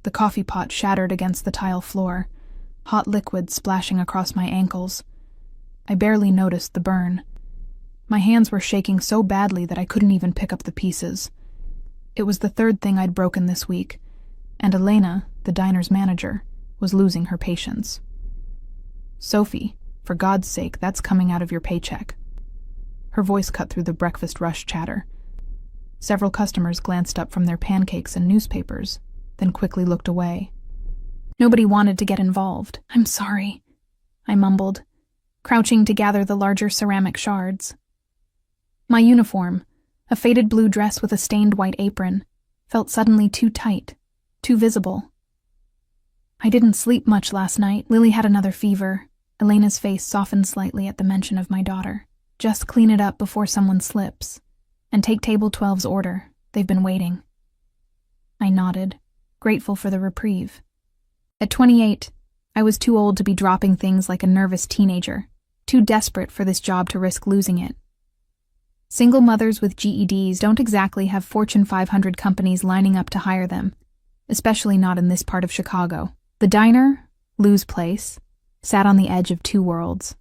The coffee pot shattered against the tile floor, hot liquid splashing across my ankles. I barely noticed the burn. My hands were shaking so badly that I couldn't even pick up the pieces. It was the third thing I'd broken this week, and Elena, the diner's manager, was losing her patience. "Sophie, for God's sake, that's coming out of your paycheck." Her voice cut through the breakfast rush chatter. Several customers glanced up from their pancakes and newspapers, then quickly looked away. Nobody wanted to get involved. "I'm sorry," I mumbled, crouching to gather the larger ceramic shards. My uniform, a faded blue dress with a stained white apron, felt suddenly too tight, too visible. "I didn't sleep much last night. Lily had another fever." Elena's face softened slightly at the mention of my daughter. "Just clean it up before someone slips. And take table 12's order. They've been waiting." I nodded, grateful for the reprieve. At 28, I was too old to be dropping things like a nervous teenager, too desperate for this job to risk losing it. Single mothers with GEDs don't exactly have Fortune 500 companies lining up to hire them, especially not in this part of Chicago. The diner, Lou's place, sat on the edge of two worlds.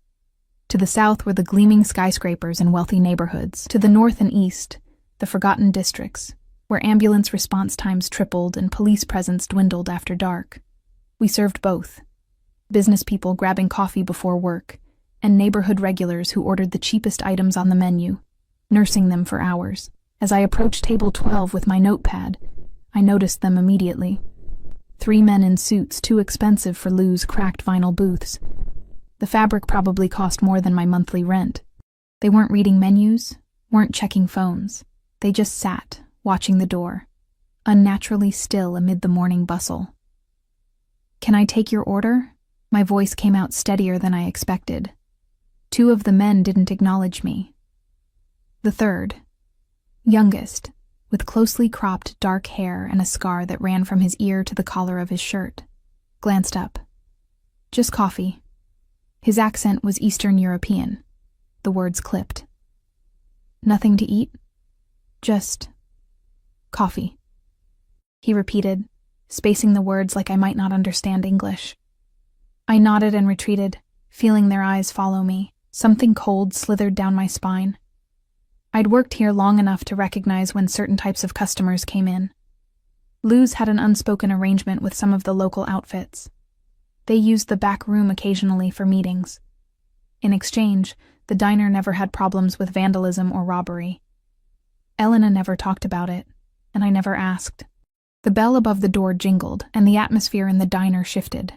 To the south were the gleaming skyscrapers and wealthy neighborhoods. To the north and east, the forgotten districts, where ambulance response times tripled and police presence dwindled after dark. We served both. Business people grabbing coffee before work, and neighborhood regulars who ordered the cheapest items on the menu, nursing them for hours. As I approached table 12 with my notepad, I noticed them immediately. 3 men in suits too expensive for Lou's cracked vinyl booths. The fabric probably cost more than my monthly rent. They weren't reading menus, weren't checking phones. They just sat, watching the door, unnaturally still amid the morning bustle. "Can I take your order?" My voice came out steadier than I expected. 2 of the men didn't acknowledge me. The third, youngest, with closely cropped dark hair and a scar that ran from his ear to the collar of his shirt, glanced up. "Just coffee." His accent was Eastern European. The words clipped. "Nothing to eat? Just coffee," he repeated, spacing the words like I might not understand English. I nodded and retreated, feeling their eyes follow me. Something cold slithered down my spine. I'd worked here long enough to recognize when certain types of customers came in. Lou's had an unspoken arrangement with some of the local outfits. They used the back room occasionally for meetings. In exchange, the diner never had problems with vandalism or robbery. Elena never talked about it, and I never asked. The bell above the door jingled, and the atmosphere in the diner shifted.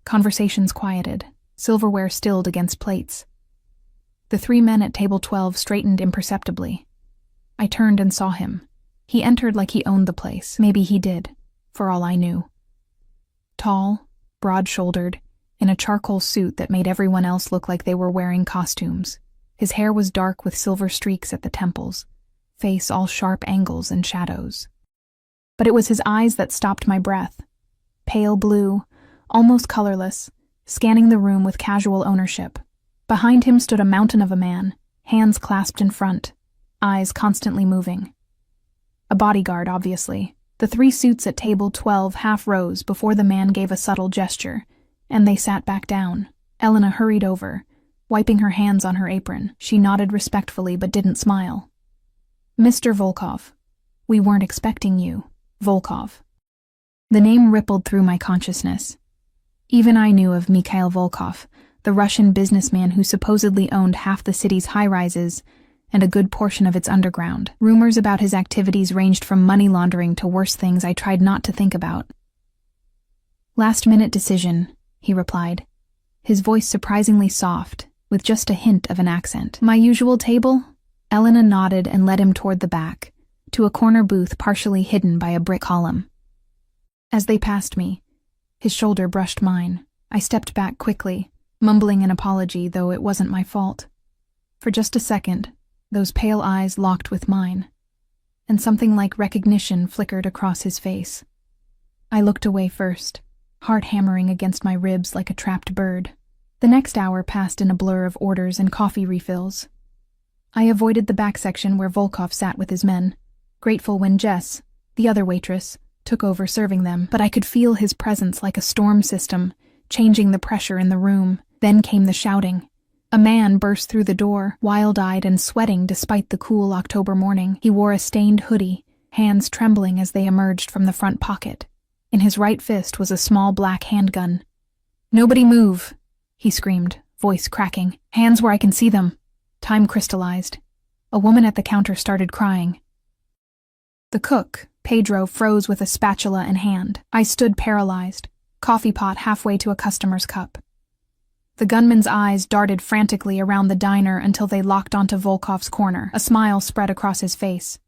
Conversations quieted, silverware stilled against plates. The 3 men at table 12 straightened imperceptibly. I turned and saw him. He entered like he owned the place. Maybe he did, for all I knew. Tall, broad-shouldered, in a charcoal suit that made everyone else look like they were wearing costumes. His hair was dark with silver streaks at the temples, face all sharp angles and shadows. But it was his eyes that stopped my breath. Pale blue, almost colorless, scanning the room with casual ownership. Behind him stood a mountain of a man, hands clasped in front, eyes constantly moving. A bodyguard, obviously. The 3 suits at table 12 half rose before the man gave a subtle gesture, and they sat back down. Elena hurried over, wiping her hands on her apron. She nodded respectfully but didn't smile. "Mr. Volkov, we weren't expecting you." Volkov. The name rippled through my consciousness. Even I knew of Mikhail Volkov, the Russian businessman who supposedly owned half the city's high-rises and a good portion of its underground. Rumors about his activities ranged from money laundering to worse things I tried not to think about. "Last-minute decision," he replied, his voice surprisingly soft, with just a hint of an accent. "My usual table?" Elena nodded and led him toward the back, to a corner booth partially hidden by a brick column. As they passed me, his shoulder brushed mine. I stepped back quickly, mumbling an apology, though it wasn't my fault. For just a second, those pale eyes locked with mine, and something like recognition flickered across his face. I looked away first, heart hammering against my ribs like a trapped bird. The next hour passed in a blur of orders and coffee refills. I avoided the back section where Volkov sat with his men, grateful when Jess, the other waitress, took over serving them, but I could feel his presence like a storm system, changing the pressure in the room. Then came the shouting. A man burst through the door, wild-eyed and sweating despite the cool October morning. He wore a stained hoodie, hands trembling as they emerged from the front pocket. In his right fist was a small black handgun. "Nobody move," he screamed, voice cracking. "Hands where I can see them." Time crystallized. A woman at the counter started crying. The cook, Pedro, froze with a spatula in hand. I stood paralyzed, coffee pot halfway to a customer's cup. The gunman's eyes darted frantically around the diner until they locked onto Volkov's corner. A smile spread across his face.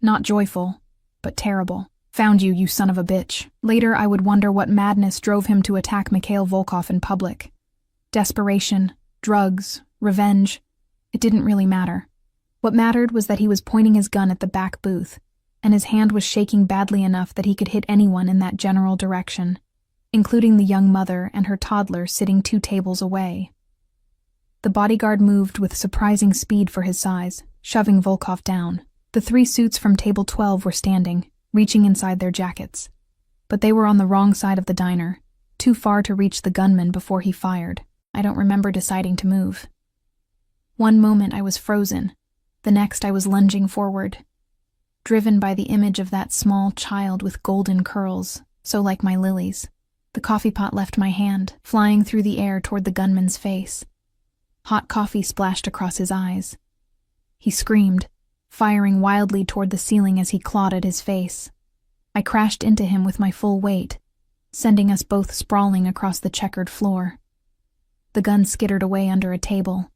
Not joyful, but terrible. "Found you, you son of a bitch." Later, I would wonder what madness drove him to attack Mikhail Volkov in public. Desperation, drugs, revenge. It didn't really matter. What mattered was that he was pointing his gun at the back booth, and his hand was shaking badly enough that he could hit anyone in that general direction, including the young mother and her toddler sitting 2 tables away. The bodyguard moved with surprising speed for his size, shoving Volkov down. The 3 suits from table 12 were standing, reaching inside their jackets. But they were on the wrong side of the diner, too far to reach the gunman before he fired. I don't remember deciding to move. One moment I was frozen, the next I was lunging forward, driven by the image of that small child with golden curls, so like my lilies. The coffee pot left my hand, flying through the air toward the gunman's face. Hot coffee splashed across his eyes. He screamed, firing wildly toward the ceiling as he clawed at his face. I crashed into him with my full weight, sending us both sprawling across the checkered floor. The gun skittered away under a table.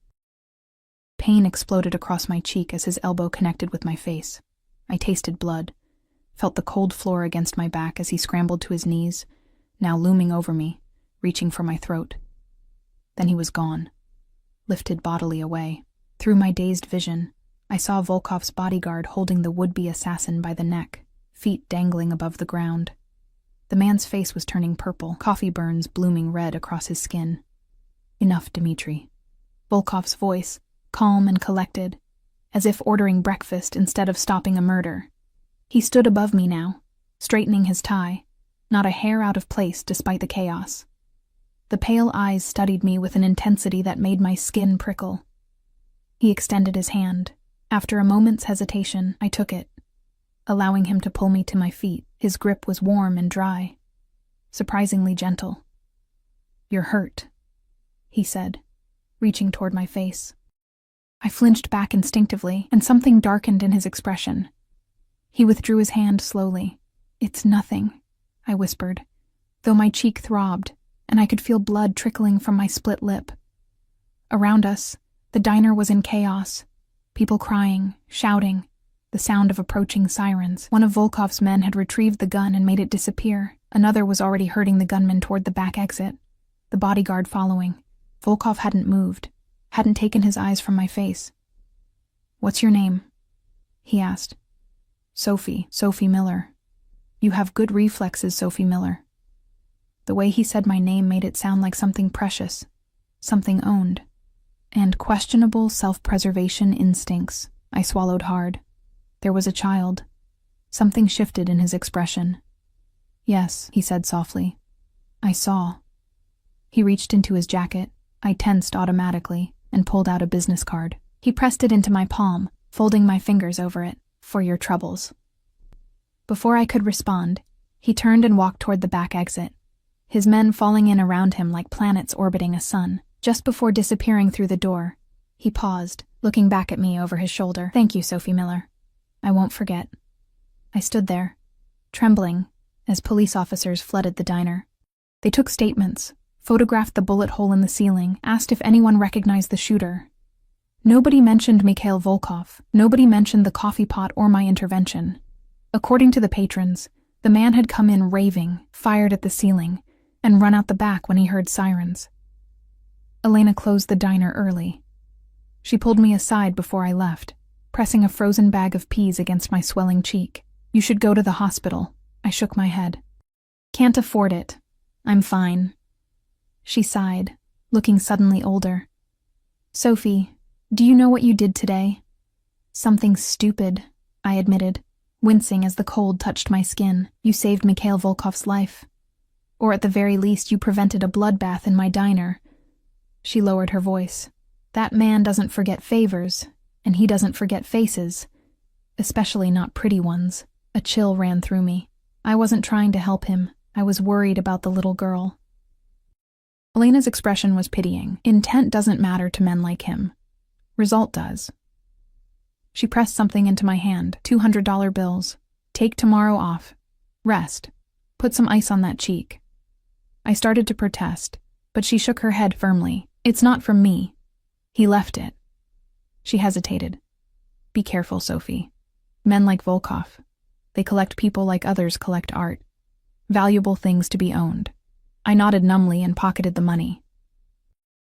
Pain exploded across my cheek as his elbow connected with my face. I tasted blood, felt the cold floor against my back as he scrambled to his knees, now looming over me, reaching for my throat. Then he was gone, lifted bodily away. Through my dazed vision, I saw Volkov's bodyguard holding the would-be assassin by the neck, feet dangling above the ground. The man's face was turning purple, coffee burns blooming red across his skin. "Enough, Dmitri." Volkov's voice, calm and collected, as if ordering breakfast instead of stopping a murder. He stood above me now, straightening his tie, not a hair out of place despite the chaos. The pale eyes studied me with an intensity that made my skin prickle. He extended his hand. After a moment's hesitation, I took it, allowing him to pull me to my feet. His grip was warm and dry, surprisingly gentle. "You're hurt," he said, reaching toward my face. I flinched back instinctively, and something darkened in his expression. He withdrew his hand slowly. "It's nothing," I whispered, though my cheek throbbed, and I could feel blood trickling from my split lip. Around us, the diner was in chaos. People crying, shouting, the sound of approaching sirens. One of Volkov's men had retrieved the gun and made it disappear. Another was already herding the gunman toward the back exit, the bodyguard following. Volkov hadn't moved, hadn't taken his eyes from my face. "What's your name?" he asked. Sophie Miller." "You have good reflexes, Sophie Miller." The way he said my name made it sound like something precious, something owned. And questionable self-preservation instincts. I swallowed hard. There was a child. Something shifted in his expression. "Yes," he said softly. "I saw." He reached into his jacket. I tensed automatically and pulled out a business card. He pressed it into my palm, folding my fingers over it. "For your troubles." Before I could respond, he turned and walked toward the back exit, his men falling in around him like planets orbiting a sun. Just before disappearing through the door, he paused, looking back at me over his shoulder. "Thank you, Sophie Miller. I won't forget." I stood there, trembling, as police officers flooded the diner. They took statements, photographed the bullet hole in the ceiling, asked if anyone recognized the shooter. Nobody mentioned Mikhail Volkov. Nobody mentioned the coffee pot or my intervention. According to the patrons, the man had come in raving, fired at the ceiling, and run out the back when he heard sirens. Elena closed the diner early. She pulled me aside before I left, pressing a frozen bag of peas against my swelling cheek. "You should go to the hospital." I shook my head. "Can't afford it. I'm fine." She sighed, looking suddenly older. "Sophie, do you know what you did today?" "Something stupid," I admitted, wincing as the cold touched my skin. You saved Mikhail Volkov's life. Or at the very least, you prevented a bloodbath in my diner. She lowered her voice. That man doesn't forget favors, and he doesn't forget faces. Especially not pretty ones. A chill ran through me. I wasn't trying to help him. I was worried about the little girl. Elena's expression was pitying. Intent doesn't matter to men like him. Result does. She pressed something into my hand. $200 bills. Take tomorrow off. Rest. Put some ice on that cheek. I started to protest, but she shook her head firmly. It's not from me. He left it. She hesitated. Be careful, Sophie. Men like Volkov. They collect people like others collect art. Valuable things to be owned. I nodded numbly and pocketed the money.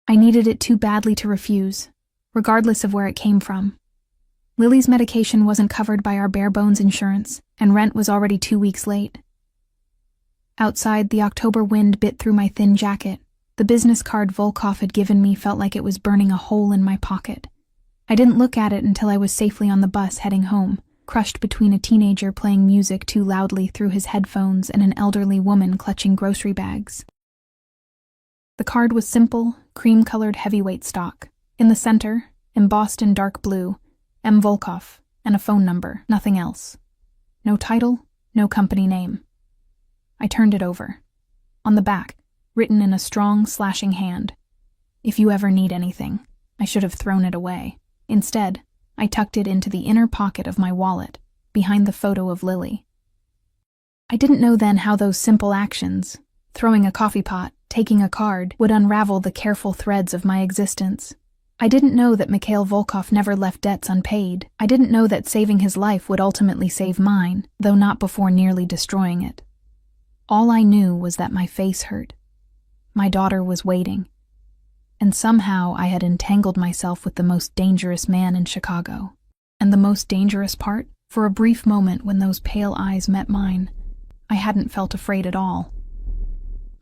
I needed it too badly to refuse, regardless of where it came from. Lily's medication wasn't covered by our bare-bones insurance, and rent was already 2 weeks late. Outside, the October wind bit through my thin jacket. The business card Volkov had given me felt like it was burning a hole in my pocket. I didn't look at it until I was safely on the bus heading home, crushed between a teenager playing music too loudly through his headphones and an elderly woman clutching grocery bags. The card was simple, cream-colored heavyweight stock. In the center, embossed in dark blue, M. Volkov, and a phone number, nothing else. No title, no company name. I turned it over. On the back, written in a strong, slashing hand, if you ever need anything. I should have thrown it away. Instead, I tucked it into the inner pocket of my wallet, behind the photo of Lily. I didn't know then how those simple actions, throwing a coffee pot, taking a card, would unravel the careful threads of my existence. I didn't know that Mikhail Volkov never left debts unpaid. I didn't know that saving his life would ultimately save mine, though not before nearly destroying it. All I knew was that my face hurt. My daughter was waiting. And somehow I had entangled myself with the most dangerous man in Chicago. And the most dangerous part? For a brief moment when those pale eyes met mine, I hadn't felt afraid at all.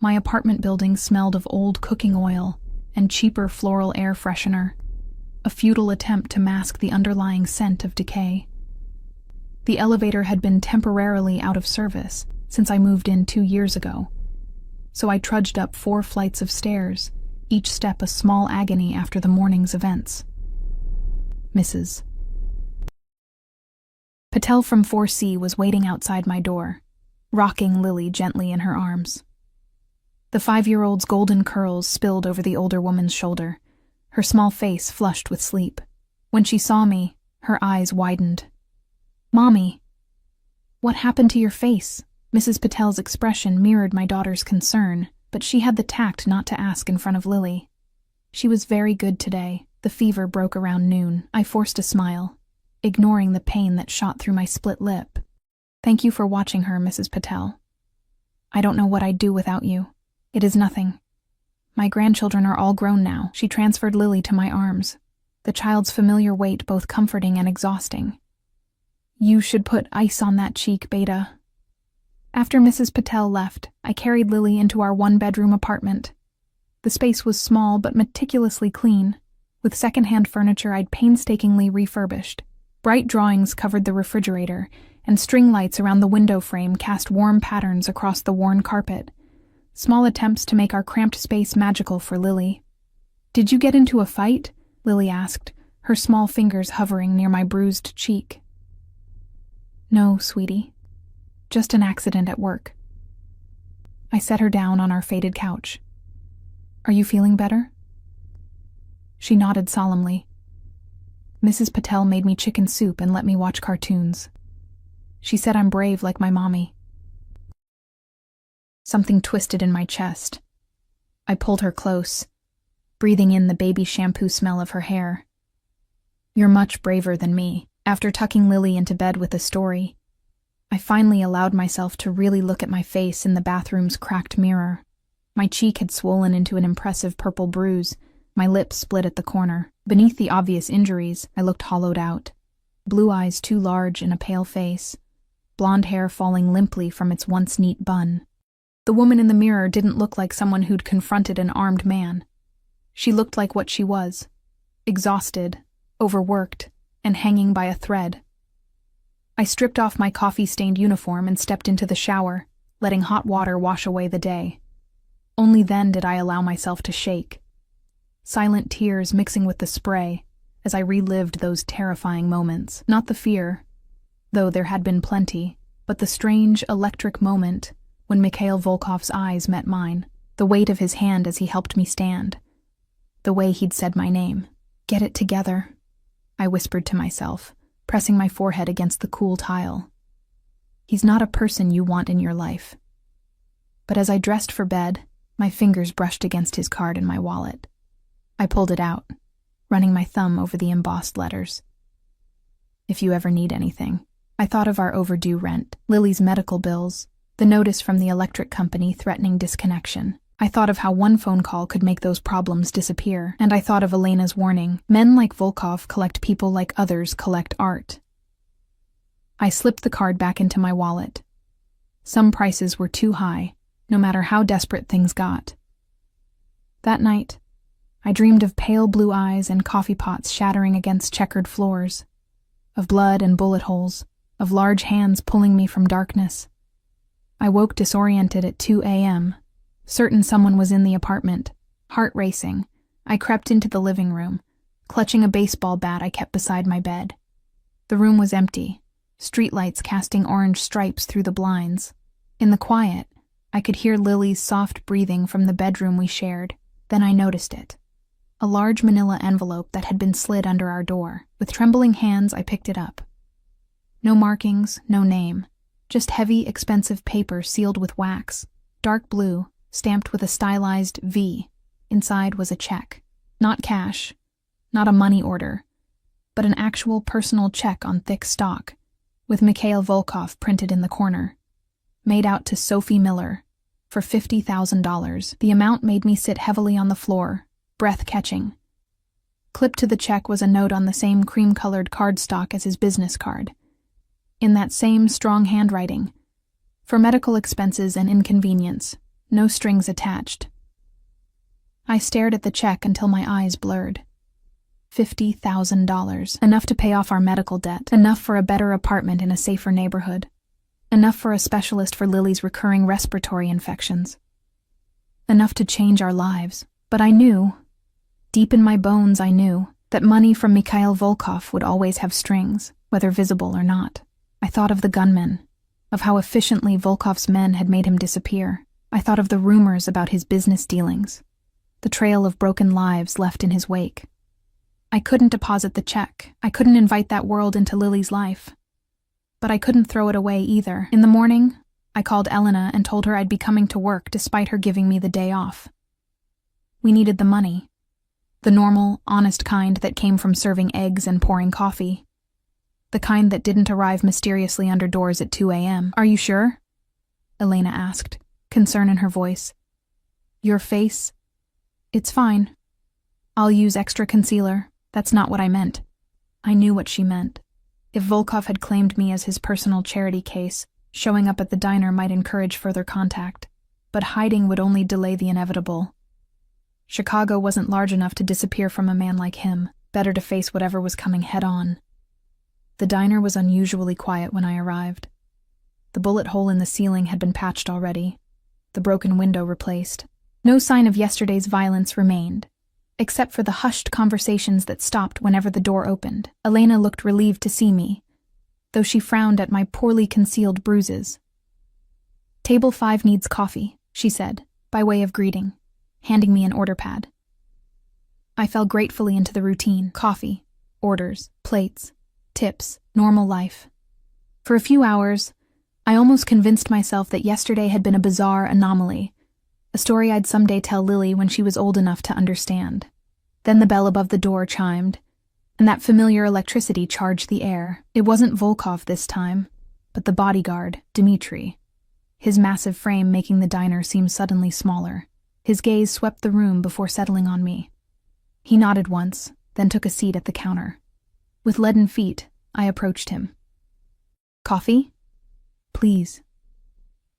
My apartment building smelled of old cooking oil and cheaper floral air freshener, a futile attempt to mask the underlying scent of decay. The elevator had been temporarily out of service since I moved in 2 years ago, so I trudged up 4 flights of stairs, each step a small agony after the morning's events. Mrs. Patel from 4C was waiting outside my door, rocking Lily gently in her arms. The 5-year-old's golden curls spilled over the older woman's shoulder, her small face flushed with sleep. When she saw me, her eyes widened. "Mommy, what happened to your face?" Mrs. Patel's expression mirrored my daughter's concern, but she had the tact not to ask in front of Lily. She was very good today. The fever broke around noon. I forced a smile, ignoring the pain that shot through my split lip. "Thank you for watching her, Mrs. Patel. I don't know what I'd do without you. It is nothing. My grandchildren are all grown now." She transferred Lily to my arms, the child's familiar weight both comforting and exhausting. "You should put ice on that cheek, Beta." After Mrs. Patel left, I carried Lily into our 1-bedroom apartment. The space was small but meticulously clean, with secondhand furniture I'd painstakingly refurbished. Bright drawings covered the refrigerator, and string lights around the window frame cast warm patterns across the worn carpet. Small attempts to make our cramped space magical for Lily. "Did you get into a fight?" Lily asked, her small fingers hovering near my bruised cheek. "No, sweetie. Just an accident at work." I set her down on our faded couch. "Are you feeling better?" She nodded solemnly. "Mrs. Patel made me chicken soup and let me watch cartoons. She said I'm brave like my mommy." Something twisted in my chest. I pulled her close, breathing in the baby shampoo smell of her hair. "You're much braver than me." After tucking Lily into bed with a story, I finally allowed myself to really look at my face in the bathroom's cracked mirror. My cheek had swollen into an impressive purple bruise, my lip split at the corner. Beneath the obvious injuries, I looked hollowed out. Blue eyes too large in a pale face, blonde hair falling limply from its once neat bun. The woman in the mirror didn't look like someone who'd confronted an armed man. She looked like what she was: exhausted, overworked, and hanging by a thread. I stripped off my coffee-stained uniform and stepped into the shower, letting hot water wash away the day. Only then did I allow myself to shake, silent tears mixing with the spray as I relived those terrifying moments. Not the fear, though there had been plenty, but the strange, electric moment when Mikhail Volkov's eyes met mine, the weight of his hand as he helped me stand, the way he'd said my name. "Get it together," I whispered to myself, pressing my forehead against the cool tile. "He's not a person you want in your life." But as I dressed for bed, my fingers brushed against his card in my wallet. I pulled it out, running my thumb over the embossed letters. "If you ever need anything." I thought of our overdue rent, Lily's medical bills, the notice from the electric company threatening disconnection. I thought of how one phone call could make those problems disappear, and I thought of Elena's warning, "Men like Volkov collect people like others collect art." I slipped the card back into my wallet. Some prices were too high, no matter how desperate things got. That night, I dreamed of pale blue eyes and coffee pots shattering against checkered floors, of blood and bullet holes, of large hands pulling me from darkness. I woke disoriented at 2 a.m., certain someone was in the apartment. Heart racing, I crept into the living room, clutching a baseball bat I kept beside my bed. The room was empty, streetlights casting orange stripes through the blinds. In the quiet, I could hear Lily's soft breathing from the bedroom we shared. Then I noticed it. A large manila envelope that had been slid under our door. With trembling hands, I picked it up. No markings, no name, just heavy, expensive paper sealed with wax, dark blue, stamped with a stylized V. Inside was a check. Not cash, not a money order, but an actual personal check on thick stock, with Mikhail Volkov printed in the corner. Made out to Sophie Miller, for $50,000. The amount made me sit heavily on the floor, breath-catching. Clipped to the check was a note on the same cream-colored cardstock as his business card. In that same strong handwriting, "For medical expenses and inconvenience, no strings attached." I stared at the check until my eyes blurred. $50,000, enough to pay off our medical debt, enough for a better apartment in a safer neighborhood, enough for a specialist for Lily's recurring respiratory infections, enough to change our lives. But I knew, deep in my bones I knew, that money from Mikhail Volkov would always have strings, whether visible or not. I thought of the gunman, of how efficiently Volkov's men had made him disappear. I thought of the rumors about his business dealings, the trail of broken lives left in his wake. I couldn't deposit the check. I couldn't invite that world into Lily's life. But I couldn't throw it away either. In the morning, I called Elena and told her I'd be coming to work despite her giving me the day off. We needed the money. The normal, honest kind that came from serving eggs and pouring coffee. The kind that didn't arrive mysteriously under doors at 2 a.m. "Are you sure?" Elena asked, concern in her voice. "Your face? It's fine. I'll use extra concealer. That's not what I meant." I knew what she meant. If Volkov had claimed me as his personal charity case, showing up at the diner might encourage further contact, but hiding would only delay the inevitable. Chicago wasn't large enough to disappear from a man like him. Better to face whatever was coming head-on. The diner was unusually quiet when I arrived. The bullet hole in the ceiling had been patched already, the broken window replaced. No sign of yesterday's violence remained, except for the hushed conversations that stopped whenever the door opened. Elena looked relieved to see me, though she frowned at my poorly concealed bruises. "Table 5 needs coffee," she said, by way of greeting, handing me an order pad. I fell gratefully into the routine. Coffee, orders, plates, tips, normal life. For a few hours, I almost convinced myself that yesterday had been a bizarre anomaly, a story I'd someday tell Lily when she was old enough to understand. Then the bell above the door chimed, and that familiar electricity charged the air. It wasn't Volkov this time, but the bodyguard, Dmitri, his massive frame making the diner seem suddenly smaller. His gaze swept the room before settling on me. He nodded once, then took a seat at the counter. With leaden feet, I approached him. "Coffee? Please."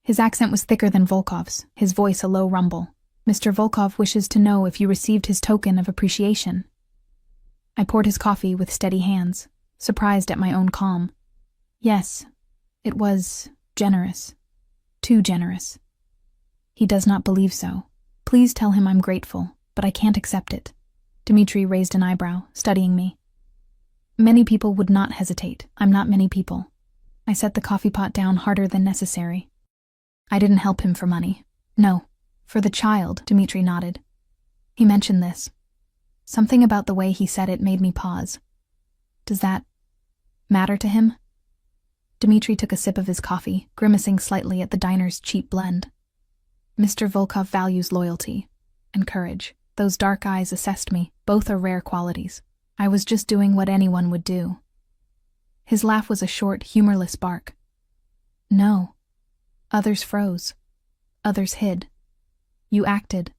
His accent was thicker than Volkov's, his voice a low rumble. "Mr. Volkov wishes to know if you received his token of appreciation." I poured his coffee with steady hands, surprised at my own calm. Yes, it was generous. Too generous. He does not believe so. Please tell him I'm grateful, but I can't accept it. Dmitri raised an eyebrow, studying me. Many people would not hesitate. I'm not many people. I set the coffee pot down harder than necessary. I didn't help him for money. No, for the child, Dmitri nodded. He mentioned this. Something about the way he said it made me pause. Does that matter to him? Dmitri took a sip of his coffee, grimacing slightly at the diner's cheap blend. Mr. Volkov values loyalty and courage. Those dark eyes assessed me. Both are rare qualities. I was just doing what anyone would do. His laugh was a short, humorless bark. No. Others froze. Others hid. You acted.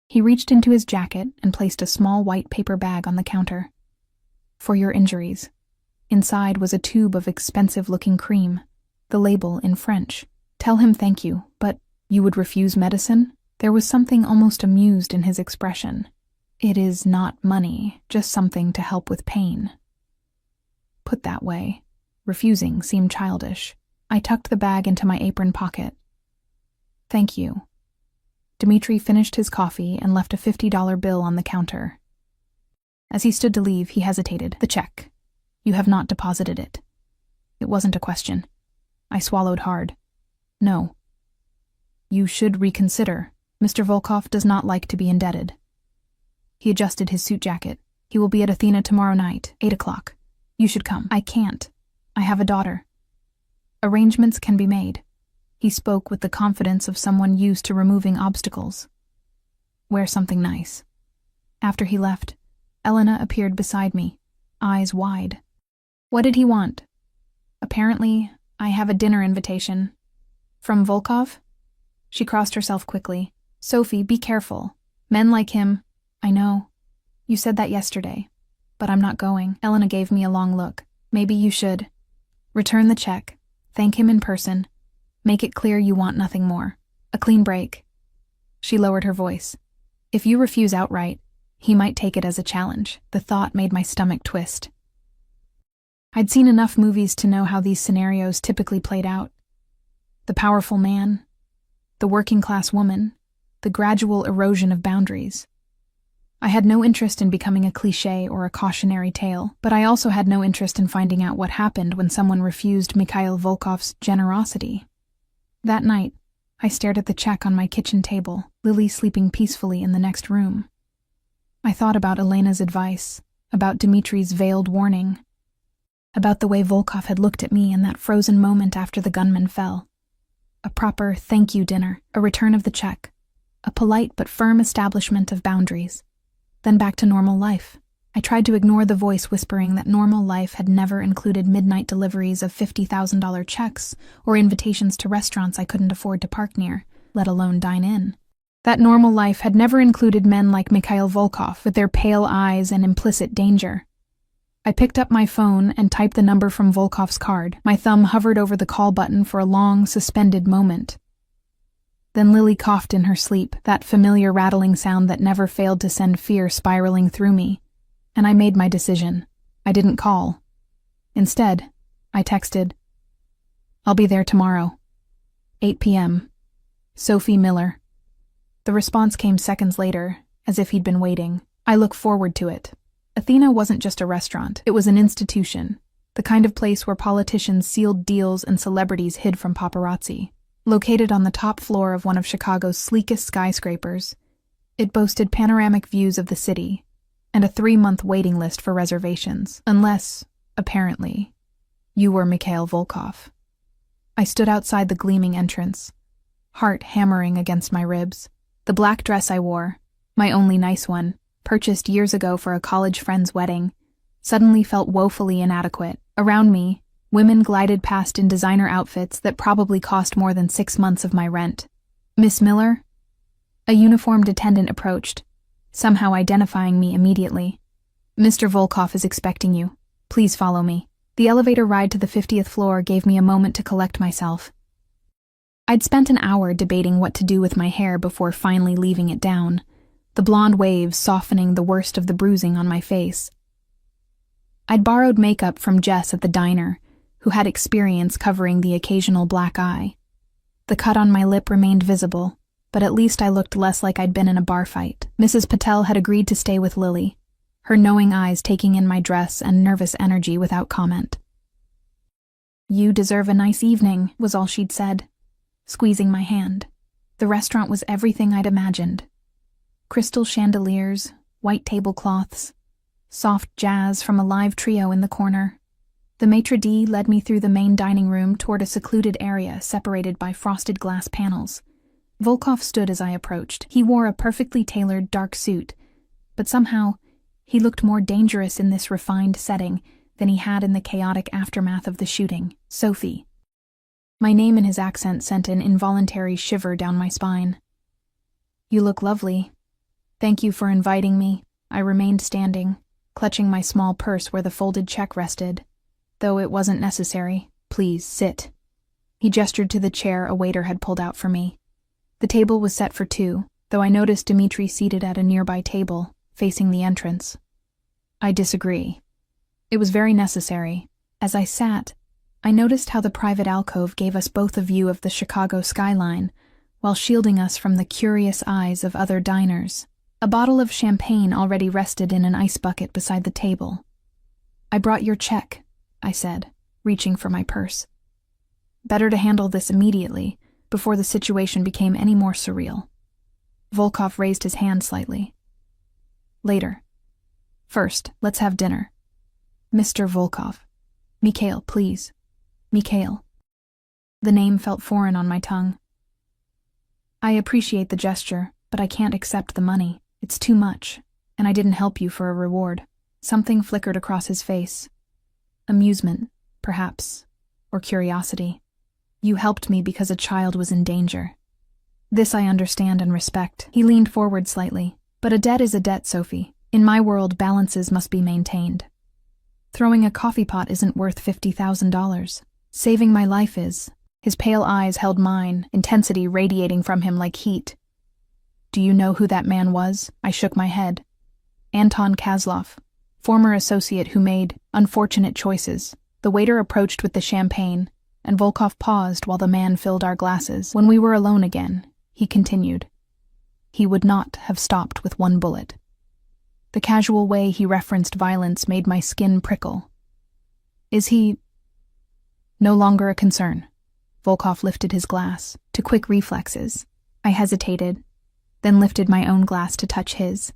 He reached into his jacket and placed a small white paper bag on the counter. For your injuries. Inside was a tube of expensive-looking cream, the label in French. Tell him thank you, but you would refuse medicine? There was something almost amused in his expression. It is not money, just something to help with pain. Put that way, refusing seemed childish. I tucked the bag into my apron pocket. Thank you. Dmitri finished his coffee and left a $50 bill on the counter. As he stood to leave, he hesitated. The check. You have not deposited it. It wasn't a question. I swallowed hard. No. You should reconsider. Mr. Volkov does not like to be indebted. He adjusted his suit jacket. He will be at Athena tomorrow night, 8 o'clock. You should come. I can't. I have a daughter. Arrangements can be made. He spoke with the confidence of someone used to removing obstacles. Wear something nice. After he left, Elena appeared beside me, eyes wide. What did he want? Apparently, I have a dinner invitation. From Volkov? She crossed herself quickly. Sophie, be careful. Men like him. I know. You said that yesterday. But I'm not going. Elena gave me a long look. Maybe you should. Return the check. Thank him in person. Make it clear you want nothing more. A clean break. She lowered her voice. If you refuse outright, he might take it as a challenge. The thought made my stomach twist. I'd seen enough movies to know how these scenarios typically played out. The powerful man, the working-class woman, the gradual erosion of boundaries. I had no interest in becoming a cliché or a cautionary tale, but I also had no interest in finding out what happened when someone refused Mikhail Volkov's generosity. That night, I stared at the check on my kitchen table, Lily sleeping peacefully in the next room. I thought about Elena's advice, about Dmitri's veiled warning, about the way Volkov had looked at me in that frozen moment after the gunman fell. A proper thank you dinner, a return of the check, a polite but firm establishment of boundaries. Then back to normal life. I tried to ignore the voice whispering that normal life had never included midnight deliveries of $50,000 checks or invitations to restaurants I couldn't afford to park near, let alone dine in. That normal life had never included men like Mikhail Volkov with their pale eyes and implicit danger. I picked up my phone and typed the number from Volkov's card. My thumb hovered over the call button for a long, suspended moment. Then Lily coughed in her sleep, that familiar rattling sound that never failed to send fear spiraling through me. And I made my decision. I didn't call. Instead, I texted, I'll be there tomorrow. 8 p.m. Sophie Miller. The response came seconds later, as if he'd been waiting. I look forward to it. Athena wasn't just a restaurant, it was an institution, the kind of place where politicians sealed deals and celebrities hid from paparazzi. Located on the top floor of one of Chicago's sleekest skyscrapers, it boasted panoramic views of the city and a 3-month waiting list for reservations, unless, apparently, you were Mikhail Volkov. I stood outside the gleaming entrance, heart hammering against my ribs. The black dress I wore, my only nice one, purchased years ago for a college friend's wedding, suddenly felt woefully inadequate. Around me, women glided past in designer outfits that probably cost more than 6 months of my rent. Miss Miller? A uniformed attendant approached, somehow identifying me immediately. Mr. Volkov is expecting you. Please follow me. The elevator ride to the 50th floor gave me a moment to collect myself. I'd spent an hour debating what to do with my hair before finally leaving it down, the blonde waves softening the worst of the bruising on my face. I'd borrowed makeup from Jess at the diner, who had experience covering the occasional black eye. The cut on my lip remained visible, but at least I looked less like I'd been in a bar fight. Mrs. Patel had agreed to stay with Lily, her knowing eyes taking in my dress and nervous energy without comment. "You deserve a nice evening," was all she'd said, squeezing my hand. The restaurant was everything I'd imagined. Crystal chandeliers, white tablecloths, soft jazz from a live trio in the corner. The maitre d' led me through the main dining room toward a secluded area separated by frosted glass panels. Volkov stood as I approached. He wore a perfectly tailored dark suit, but somehow he looked more dangerous in this refined setting than he had in the chaotic aftermath of the shooting. "Sophie." My name in his accent sent an involuntary shiver down my spine. "You look lovely. Thank you for inviting me." I remained standing, clutching my small purse where the folded check rested. "Though it wasn't necessary. Please, sit." He gestured to the chair a waiter had pulled out for me. The table was set for two, though I noticed Dmitri seated at a nearby table, facing the entrance. "I disagree. It was very necessary." As I sat, I noticed how the private alcove gave us both a view of the Chicago skyline, while shielding us from the curious eyes of other diners. A bottle of champagne already rested in an ice bucket beside the table. "I brought your check," I said, reaching for my purse. Better to handle this immediately, before the situation became any more surreal. Volkov raised his hand slightly. "Later. First, let's have dinner. Mr. Volkov. Mikhail, please. Mikhail." The name felt foreign on my tongue. "I appreciate the gesture, but I can't accept the money. It's too much, and I didn't help you for a reward." Something flickered across his face. Amusement, perhaps, or curiosity. "You helped me because a child was in danger. This I understand and respect." He leaned forward slightly. "But a debt is a debt, Sophie. In my world, balances must be maintained. Throwing a coffee pot isn't worth $50,000. Saving my life is." His pale eyes held mine, intensity radiating from him like heat. "Do you know who that man was?" I shook my head. "Anton Kazlov, former associate who made unfortunate choices." The waiter approached with the champagne, and Volkov paused while the man filled our glasses. When we were alone again, he continued. "He would not have stopped with one bullet." The casual way he referenced violence made my skin prickle. "Is he no longer a concern?" Volkov lifted his glass to quick reflexes. I hesitated, then lifted my own glass to touch his.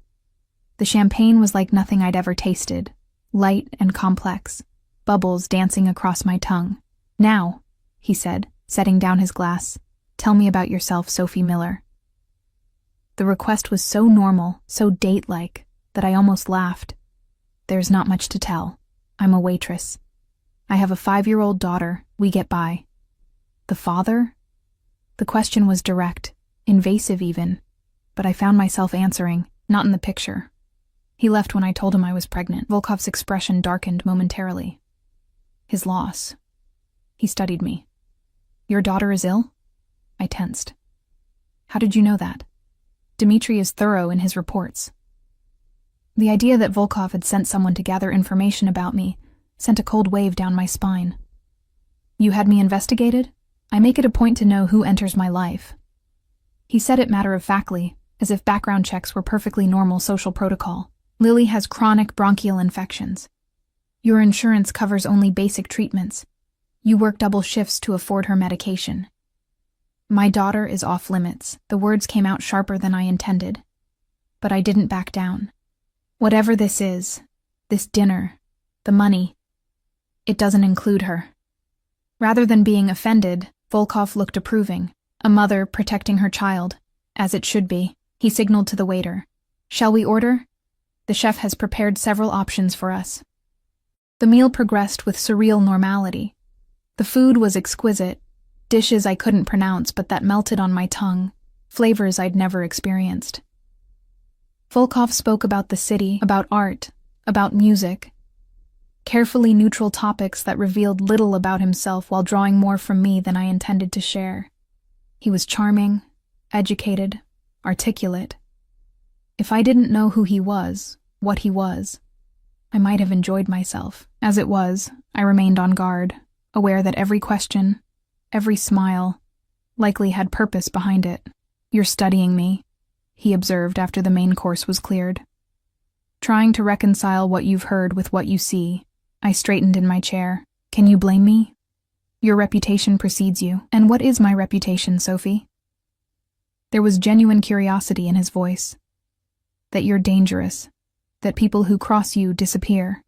The champagne was like nothing I'd ever tasted, light and complex, bubbles dancing across my tongue. "Now," he said, setting down his glass, "tell me about yourself, Sophie Miller." The request was so normal, so date-like, that I almost laughed. "There's not much to tell. I'm a waitress. I have a 5-year-old daughter. We get by." "The father?" The question was direct, invasive even, but I found myself answering, "Not in the picture. He left when I told him I was pregnant." Volkov's expression darkened momentarily. "His loss." He studied me. "Your daughter is ill?" I tensed. "How did you know that?" "Dmitri is thorough in his reports." The idea that Volkov had sent someone to gather information about me sent a cold wave down my spine. "You had me investigated? I make it a point to know who enters my life." He said it matter-of-factly, as if background checks were perfectly normal social protocol. "Lily has chronic bronchial infections. Your insurance covers only basic treatments. You work double shifts to afford her medication." "My daughter is off limits." The words came out sharper than I intended. But I didn't back down. "Whatever this is, this dinner, the money, it doesn't include her." Rather than being offended, Volkov looked approving, a mother protecting her child, as it should be. He signaled to the waiter. "Shall we order? The chef has prepared several options for us." The meal progressed with surreal normality. The food was exquisite, dishes I couldn't pronounce but that melted on my tongue, flavors I'd never experienced. Volkov spoke about the city, about art, about music. Carefully neutral topics that revealed little about himself while drawing more from me than I intended to share. He was charming, educated, articulate. If I didn't know who he was, what he was, I might have enjoyed myself. As it was, I remained on guard, aware that every question, every smile, likely had purpose behind it. "You're studying me," he observed after the main course was cleared. Trying to reconcile what you've heard with what you see, I straightened in my chair. "Can you blame me? Your reputation precedes you." "And what is my reputation, Sophie?" There was genuine curiosity in his voice. "That you're dangerous, that people who cross you disappear.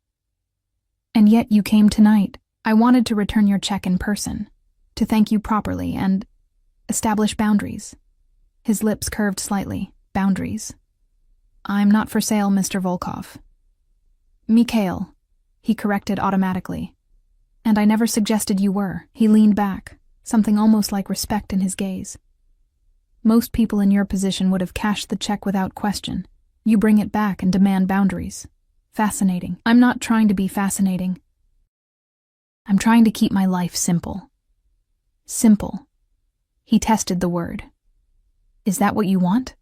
And yet you came tonight. I wanted to return your check in person, to thank you properly and establish boundaries." His lips curved slightly. "Boundaries. I'm not for sale, Mr. Volkov." "Mikhail," he corrected automatically. "And I never suggested you were." He leaned back, something almost like respect in his gaze. "Most people in your position would have cashed the check without question. You bring it back and demand boundaries. Fascinating." "I'm not trying to be fascinating. I'm trying to keep my life simple." "Simple." He tested the word. "Is that what you want?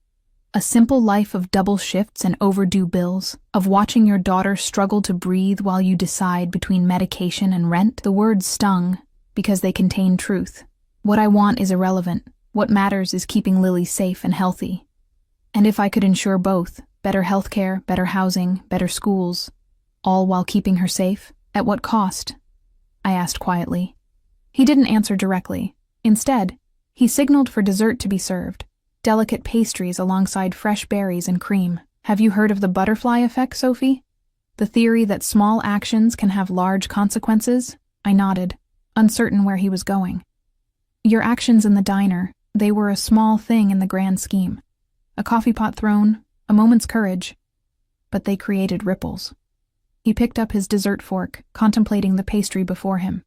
A simple life of double shifts and overdue bills, of watching your daughter struggle to breathe while you decide between medication and rent?" The words stung, because they contained truth. "What I want is irrelevant. What matters is keeping Lily safe and healthy. And if I could ensure both, better healthcare, better housing, better schools, all while keeping her safe, at what cost?" I asked quietly. He didn't answer directly. Instead, he signaled for dessert to be served. Delicate pastries alongside fresh berries and cream. "Have you heard of the butterfly effect, Sophie? The theory that small actions can have large consequences?" I nodded, uncertain where he was going. "Your actions in the diner, they were a small thing in the grand scheme. A coffee pot thrown, a moment's courage, but they created ripples." He picked up his dessert fork, contemplating the pastry before him.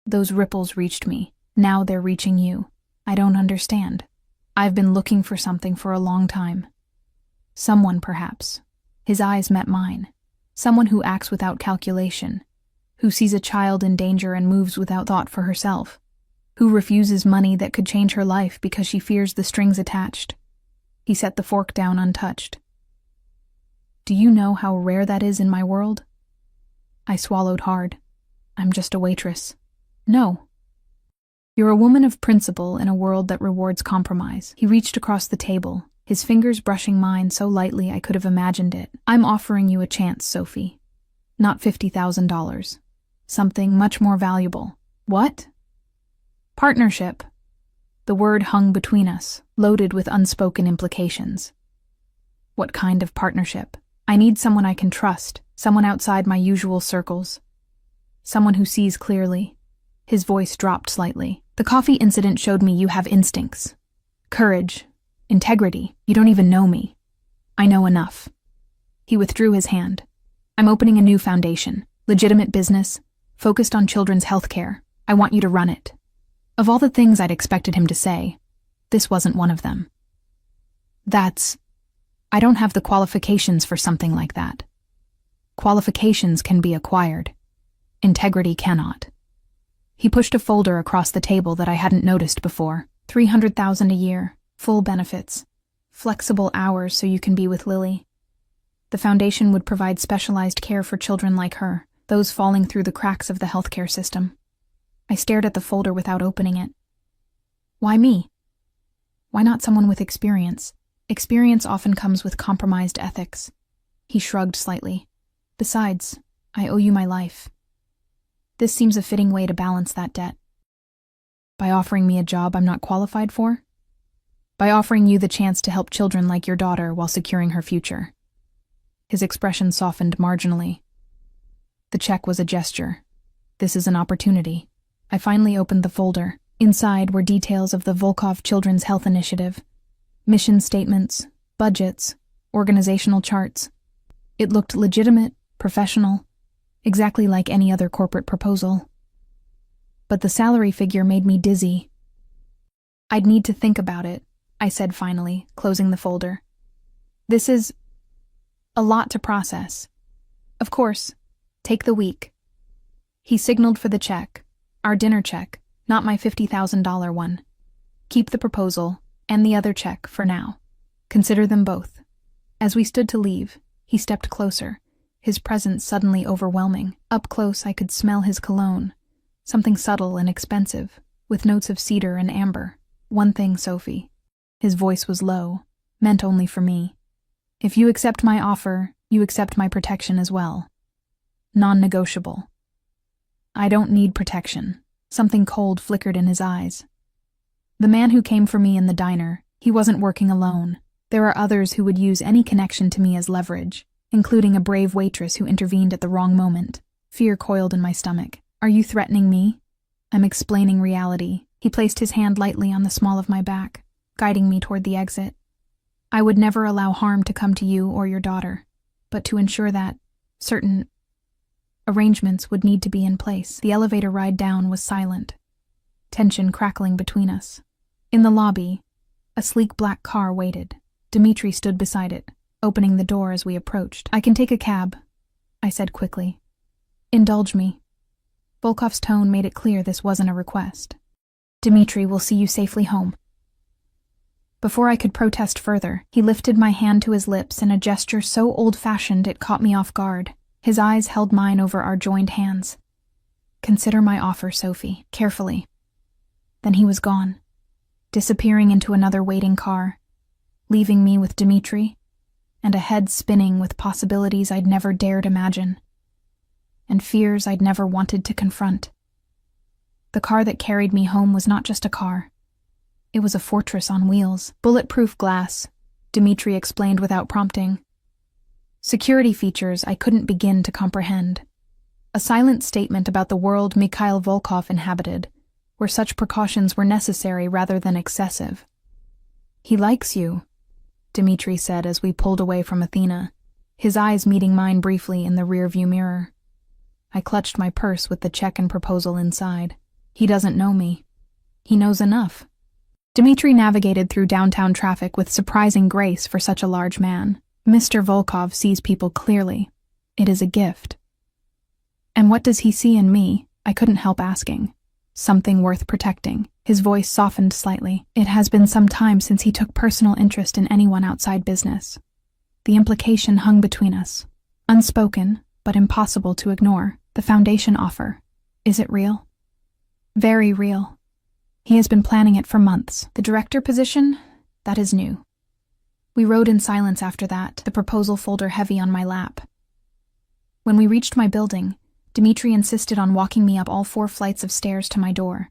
"Those ripples reached me. Now they're reaching you. I don't understand. I've been looking for something for a long time. Someone, perhaps." His eyes met mine. "Someone who acts without calculation, who sees a child in danger and moves without thought for herself, who refuses money that could change her life because she fears the strings attached." He set the fork down untouched. "Do you know how rare that is in my world?" I swallowed hard. "I'm just a waitress." "No. You're a woman of principle in a world that rewards compromise." He reached across the table, his fingers brushing mine so lightly I could have imagined it. "I'm offering you a chance, Sophie. Not $50,000. Something much more valuable." "What?" "Partnership." The word hung between us, loaded with unspoken implications. "What kind of partnership?" "I need someone I can trust, someone outside my usual circles. Someone who sees clearly." His voice dropped slightly. "The coffee incident showed me you have instincts. Courage. Integrity. You don't even know me." "I know enough." He withdrew his hand. "I'm opening a new foundation. Legitimate business. Focused on children's health care. I want you to run it." Of all the things I'd expected him to say, this wasn't one of them. I don't have the qualifications for something like that. Qualifications can be acquired. Integrity cannot." He pushed a folder across the table that I hadn't noticed before. $300,000 a year, full benefits, flexible hours so you can be with Lily. The foundation would provide specialized care for children like her, those falling through the cracks of the healthcare system. I stared at the folder without opening it. Why me? Why not someone with experience? Experience often comes with compromised ethics. He shrugged slightly. "Besides, I owe you my life. This seems a fitting way to balance that debt." "By offering me a job I'm not qualified for?" "By offering you the chance to help children like your daughter while securing her future." His expression softened marginally. The check was a gesture. This is an opportunity. I finally opened the folder. Inside were details of the Volkov Children's Health Initiative. Mission statements, budgets, organizational charts. It looked legitimate, professional, exactly like any other corporate proposal. But the salary figure made me dizzy. "I'd need to think about it," I said finally, closing the folder. "This is a lot to process. Of course, take the week." He signaled for the check, our dinner check, not my $50,000 one. "Keep the proposal and the other check for now. Consider them both." As we stood to leave, he stepped closer, his presence suddenly overwhelming. Up close I could smell his cologne, Something subtle and expensive, with notes of cedar and amber. One thing, Sophie. His voice was low, meant only for me. If you accept my offer, you accept my protection as well. Non-negotiable. I don't need protection. Something cold flickered in his eyes. The man who came for me in the diner, he wasn't working alone. There are others who would use any connection to me as leverage, including a brave waitress who intervened at the wrong moment. Fear coiled in my stomach. Are you threatening me? I'm explaining reality. He placed his hand lightly on the small of my back, guiding me toward the exit. I would never allow harm to come to you or your daughter, but to ensure that certain arrangements would need to be in place. The elevator ride down was silent, tension crackling between us. In the lobby, a sleek black car waited. Dmitri stood beside it, opening the door as we approached. I can take a cab, I said quickly. Indulge me. Volkov's tone made it clear this wasn't a request. Dmitri will see you safely home. Before I could protest further, he lifted my hand to his lips in a gesture so old-fashioned it caught me off guard. His eyes held mine over our joined hands. Consider my offer, Sophie, carefully. Then he was gone, disappearing into another waiting car, leaving me with Dmitri, and a head spinning with possibilities I'd never dared imagine, and fears I'd never wanted to confront. The car that carried me home was not just a car. It was a fortress on wheels. Bulletproof glass, Dmitri explained without prompting. Security features I couldn't begin to comprehend. A silent statement about the world Mikhail Volkov inhabited, where such precautions were necessary rather than excessive. He likes you, Dmitri said as we pulled away from Athena, his eyes meeting mine briefly in the rearview mirror. I clutched my purse with the check and proposal inside. He doesn't know me. He knows enough. Dmitri navigated through downtown traffic with surprising grace for such a large man. Mr. Volkov sees people clearly. It is a gift. And what does he see in me? I couldn't help asking. Something worth protecting. His voice softened slightly. It has been some time since he took personal interest in anyone outside business. The implication hung between us. Unspoken, but impossible to ignore. The foundation offer. Is it real? Very real. He has been planning it for months. The director position? That is new. We rode in silence after that, the proposal folder heavy on my lap. When we reached my building, Dmitri insisted on walking me up all 4 flights of stairs to my door.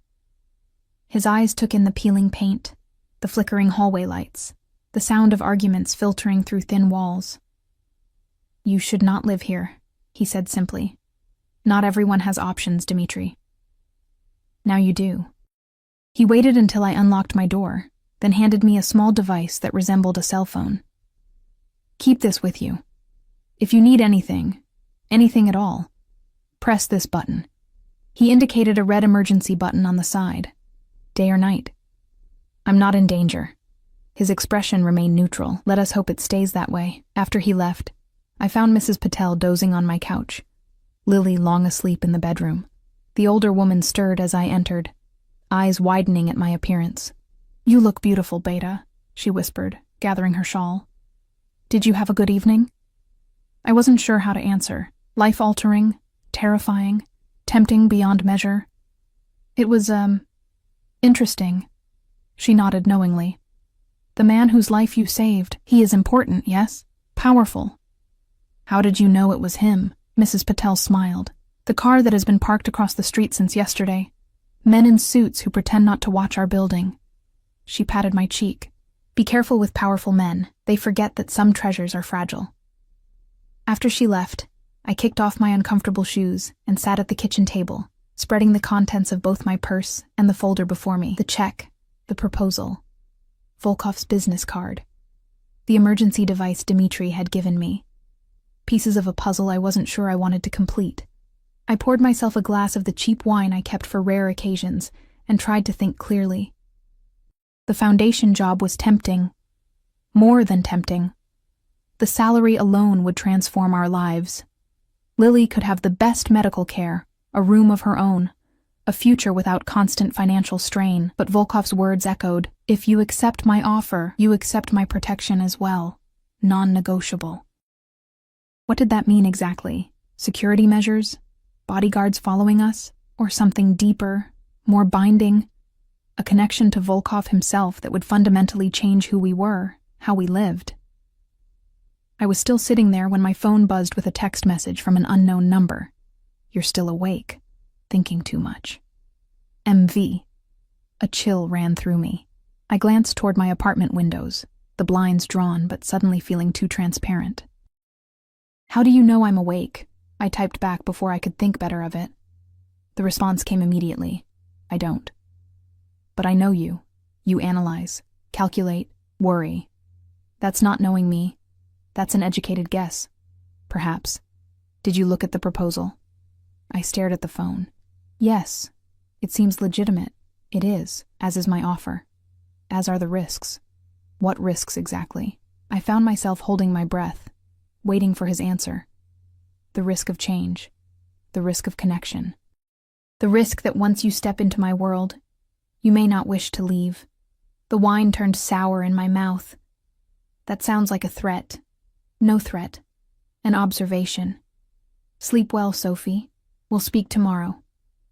His eyes took in the peeling paint, the flickering hallway lights, the sound of arguments filtering through thin walls. You should not live here, he said simply. Not everyone has options, Dmitri. Now you do. He waited until I unlocked my door, then handed me a small device that resembled a cell phone. Keep this with you. If you need anything at all, press this button. He indicated a red emergency button on the side. Day or night. I'm not in danger. His expression remained neutral. Let us hope it stays that way. After he left, I found Mrs. Patel dozing on my couch, Lily long asleep in the bedroom. The older woman stirred as I entered, eyes widening at my appearance. You look beautiful, Beta, she whispered, gathering her shawl. Did you have a good evening? I wasn't sure how to answer. Life-altering, terrifying, tempting beyond measure. It was, interesting. She nodded knowingly. The man whose life you saved, he is important, yes? Powerful. How did you know it was him? Mrs. Patel smiled. The car that has been parked across the street since yesterday. Men in suits who pretend not to watch our building. She patted my cheek. Be careful with powerful men. They forget that some treasures are fragile. After she left, I kicked off my uncomfortable shoes and sat at the kitchen table, spreading the contents of both my purse and the folder before me. The check, the proposal, Volkov's business card, the emergency device Dmitri had given me. Pieces of a puzzle I wasn't sure I wanted to complete. I poured myself a glass of the cheap wine I kept for rare occasions and tried to think clearly. The foundation job was tempting. More than tempting. The salary alone would transform our lives. Lily could have the best medical care, a room of her own, a future without constant financial strain. But Volkov's words echoed, if you accept my offer, you accept my protection as well. Non-negotiable. What did that mean exactly? Security measures? Bodyguards following us? Or something deeper, more binding, a connection to Volkov himself that would fundamentally change who we were, how we lived. I was still sitting there when my phone buzzed with a text message from an unknown number. "You're still awake. Thinking too much." MV. A chill ran through me. I glanced toward my apartment windows, the blinds drawn but suddenly feeling too transparent. "How do you know I'm awake?" I typed back before I could think better of it. The response came immediately. "I don't. But I know you. You analyze, calculate, worry. That's not knowing me. That's an educated guess. Perhaps. Did you look at the proposal?" I stared at the phone. "Yes. It seems legitimate. It is, as is my offer. As are the risks." "What risks exactly?" I found myself holding my breath, waiting for his answer. "The risk of change. The risk of connection. The risk that once you step into my world, you may not wish to leave." The wine turned sour in my mouth. "That sounds like a threat." "No threat. An observation." "Sleep well, Sophie. We'll speak tomorrow."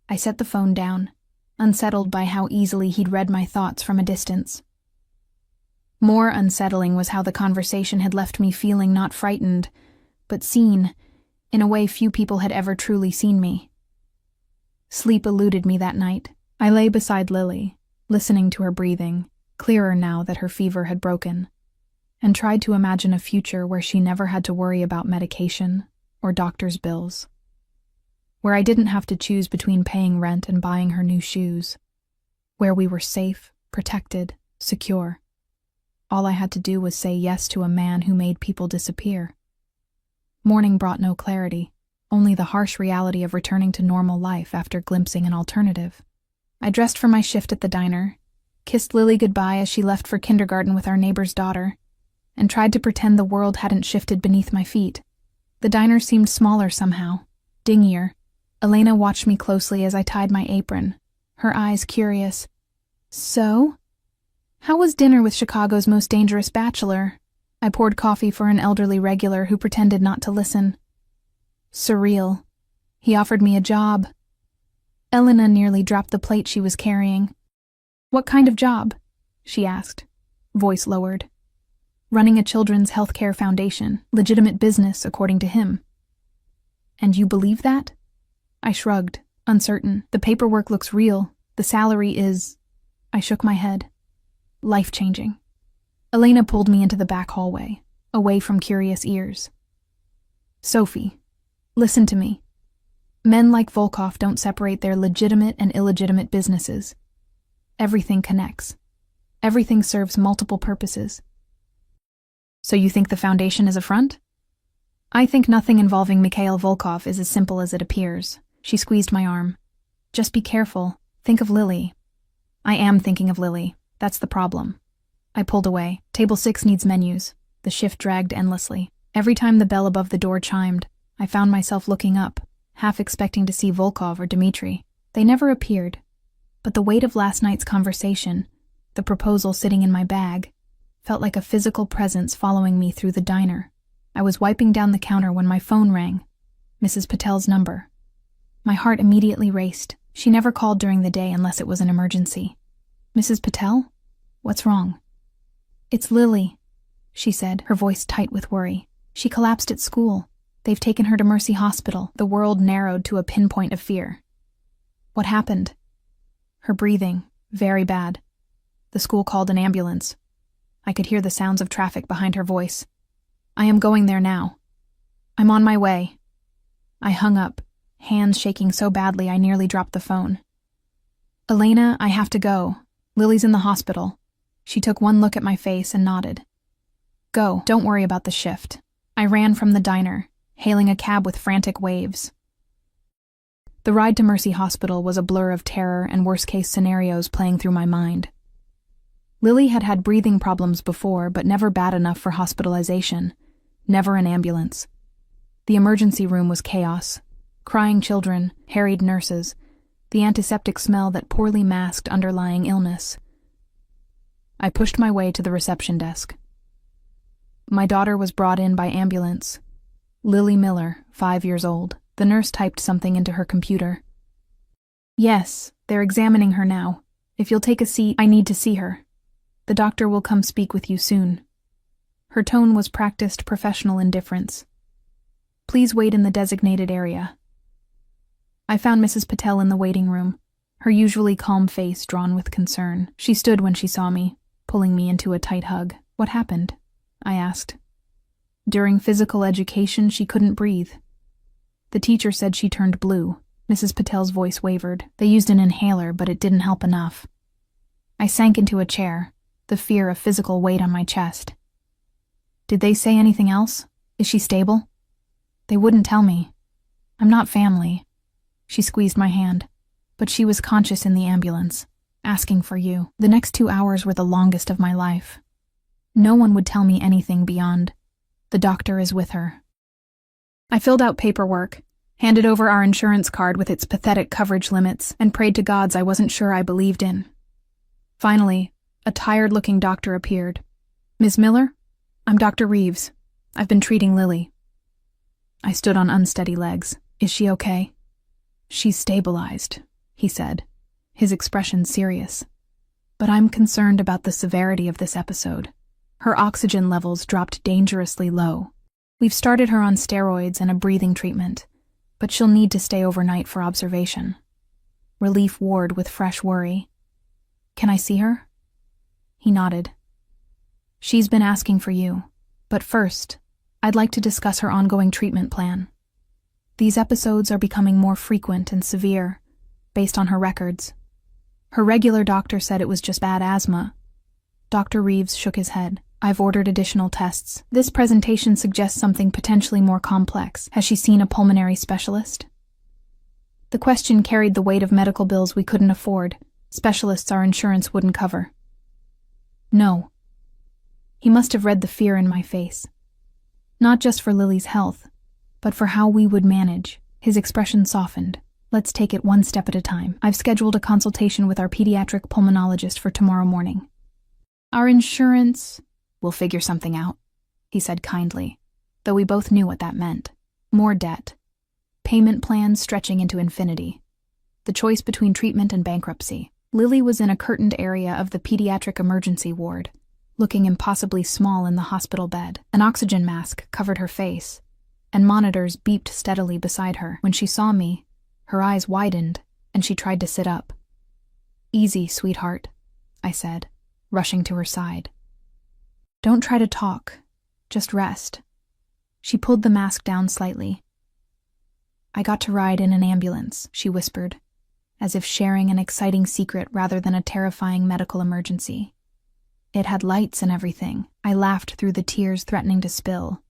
I set the phone down, unsettled by how easily he'd read my thoughts from a distance. More unsettling was how the conversation had left me feeling not frightened, but seen, in a way few people had ever truly seen me. Sleep eluded me that night. I lay beside Lily, listening to her breathing, clearer now that her fever had broken, and tried to imagine a future where she never had to worry about medication or doctor's bills, where I didn't have to choose between paying rent and buying her new shoes, where we were safe, protected, secure. All I had to do was say yes to a man who made people disappear. Morning brought no clarity, only the harsh reality of returning to normal life after glimpsing an alternative. I dressed for my shift at the diner, kissed Lily goodbye as she left for kindergarten with our neighbor's daughter, and tried to pretend the world hadn't shifted beneath my feet. The diner seemed smaller somehow, dingier. Elena watched me closely as I tied my apron, her eyes curious. "So? How was dinner with Chicago's most dangerous bachelor?" I poured coffee for an elderly regular who pretended not to listen. "Surreal. He offered me a job." Elena nearly dropped the plate she was carrying. "What kind of job?" she asked, voice lowered. "Running a children's healthcare foundation, legitimate business according to him." "And you believe that?" I shrugged, uncertain. "The paperwork looks real. The salary is—" I shook my head. "Life-changing." Elena pulled me into the back hallway, away from curious ears. "Sophie, listen to me. Men like Volkov don't separate their legitimate and illegitimate businesses. Everything connects. Everything serves multiple purposes." "So you think the foundation is a front?" "I think nothing involving Mikhail Volkov is as simple as it appears." She squeezed my arm. "Just be careful. Think of Lily." "I am thinking of Lily. That's the problem." I pulled away. Table 6 needs menus. The shift dragged endlessly. Every time the bell above the door chimed, I found myself looking up, half expecting to see Volkov or Dmitri. They never appeared, but the weight of last night's conversation, the proposal sitting in my bag, felt like a physical presence following me through the diner. I was wiping down the counter when my phone rang. Mrs. Patel's number. My heart immediately raced. She never called during the day unless it was an emergency. "Mrs. Patel? What's wrong?" "It's Lily," she said, her voice tight with worry. "She collapsed at school. They've taken her to Mercy Hospital." The world narrowed to a pinpoint of fear. "What happened?" "Her breathing. Very bad. The school called an ambulance." I could hear the sounds of traffic behind her voice. "I am going there now." "I'm on my way." I hung up, hands shaking so badly I nearly dropped the phone. "Elena, I have to go. Lily's in the hospital." She took one look at my face and nodded. "Go, don't worry about the shift." I ran from the diner, hailing a cab with frantic waves. The ride to Mercy Hospital was a blur of terror and worst-case scenarios playing through my mind. Lily had had breathing problems before, but never bad enough for hospitalization. Never an ambulance. The emergency room was chaos. Crying children, harried nurses, the antiseptic smell that poorly masked underlying illness. I pushed my way to the reception desk. My daughter was brought in by ambulance. Lily Miller, 5 years old. The nurse typed something into her computer. Yes, they're examining her now. If you'll take a seat, I need to see her. The doctor will come speak with you soon. Her tone was practiced professional indifference. Please wait in the designated area. I found Mrs. Patel in the waiting room, her usually calm face drawn with concern. She stood when she saw me, pulling me into a tight hug. What happened? I asked. During physical education, she couldn't breathe. The teacher said she turned blue. Mrs. Patel's voice wavered. They used an inhaler, but it didn't help enough. I sank into a chair, the fear of physical weight on my chest. Did they say anything else? Is she stable? They wouldn't tell me. I'm not family. She squeezed my hand, but she was conscious in the ambulance, asking for you. The next 2 hours were the longest of my life. No one would tell me anything beyond, the doctor is with her. I filled out paperwork, handed over our insurance card with its pathetic coverage limits, and prayed to gods I wasn't sure I believed in. Finally, a tired-looking doctor appeared. Ms. Miller? I'm Dr. Reeves. I've been treating Lily. I stood on unsteady legs. Is she okay? She's stabilized, he said, his expression serious. But I'm concerned about the severity of this episode. Her oxygen levels dropped dangerously low. We've started her on steroids and a breathing treatment, but she'll need to stay overnight for observation. Relief ward with fresh worry. Can I see her? He nodded. She's been asking for you, but first, I'd like to discuss her ongoing treatment plan. These episodes are becoming more frequent and severe, based on her records. Her regular doctor said it was just bad asthma. Dr. Reeves shook his head. I've ordered additional tests. This presentation suggests something potentially more complex. Has she seen a pulmonary specialist? The question carried the weight of medical bills we couldn't afford, specialists our insurance wouldn't cover. No. He must have read the fear in my face. Not just for Lily's health, but for how we would manage. His expression softened. Let's take it one step at a time. I've scheduled a consultation with our pediatric pulmonologist for tomorrow morning. Our insurance will figure something out, he said kindly, though we both knew what that meant. More debt. Payment plans stretching into infinity. The choice between treatment and bankruptcy. Lily was in a curtained area of the pediatric emergency ward, looking impossibly small in the hospital bed. An oxygen mask covered her face, and monitors beeped steadily beside her. When she saw me, her eyes widened, and she tried to sit up. Easy, sweetheart, I said, rushing to her side. Don't try to talk. Just rest. She pulled the mask down slightly. I got to ride in an ambulance, she whispered, as if sharing an exciting secret rather than a terrifying medical emergency. It had lights and everything. I laughed through the tears threatening to spill.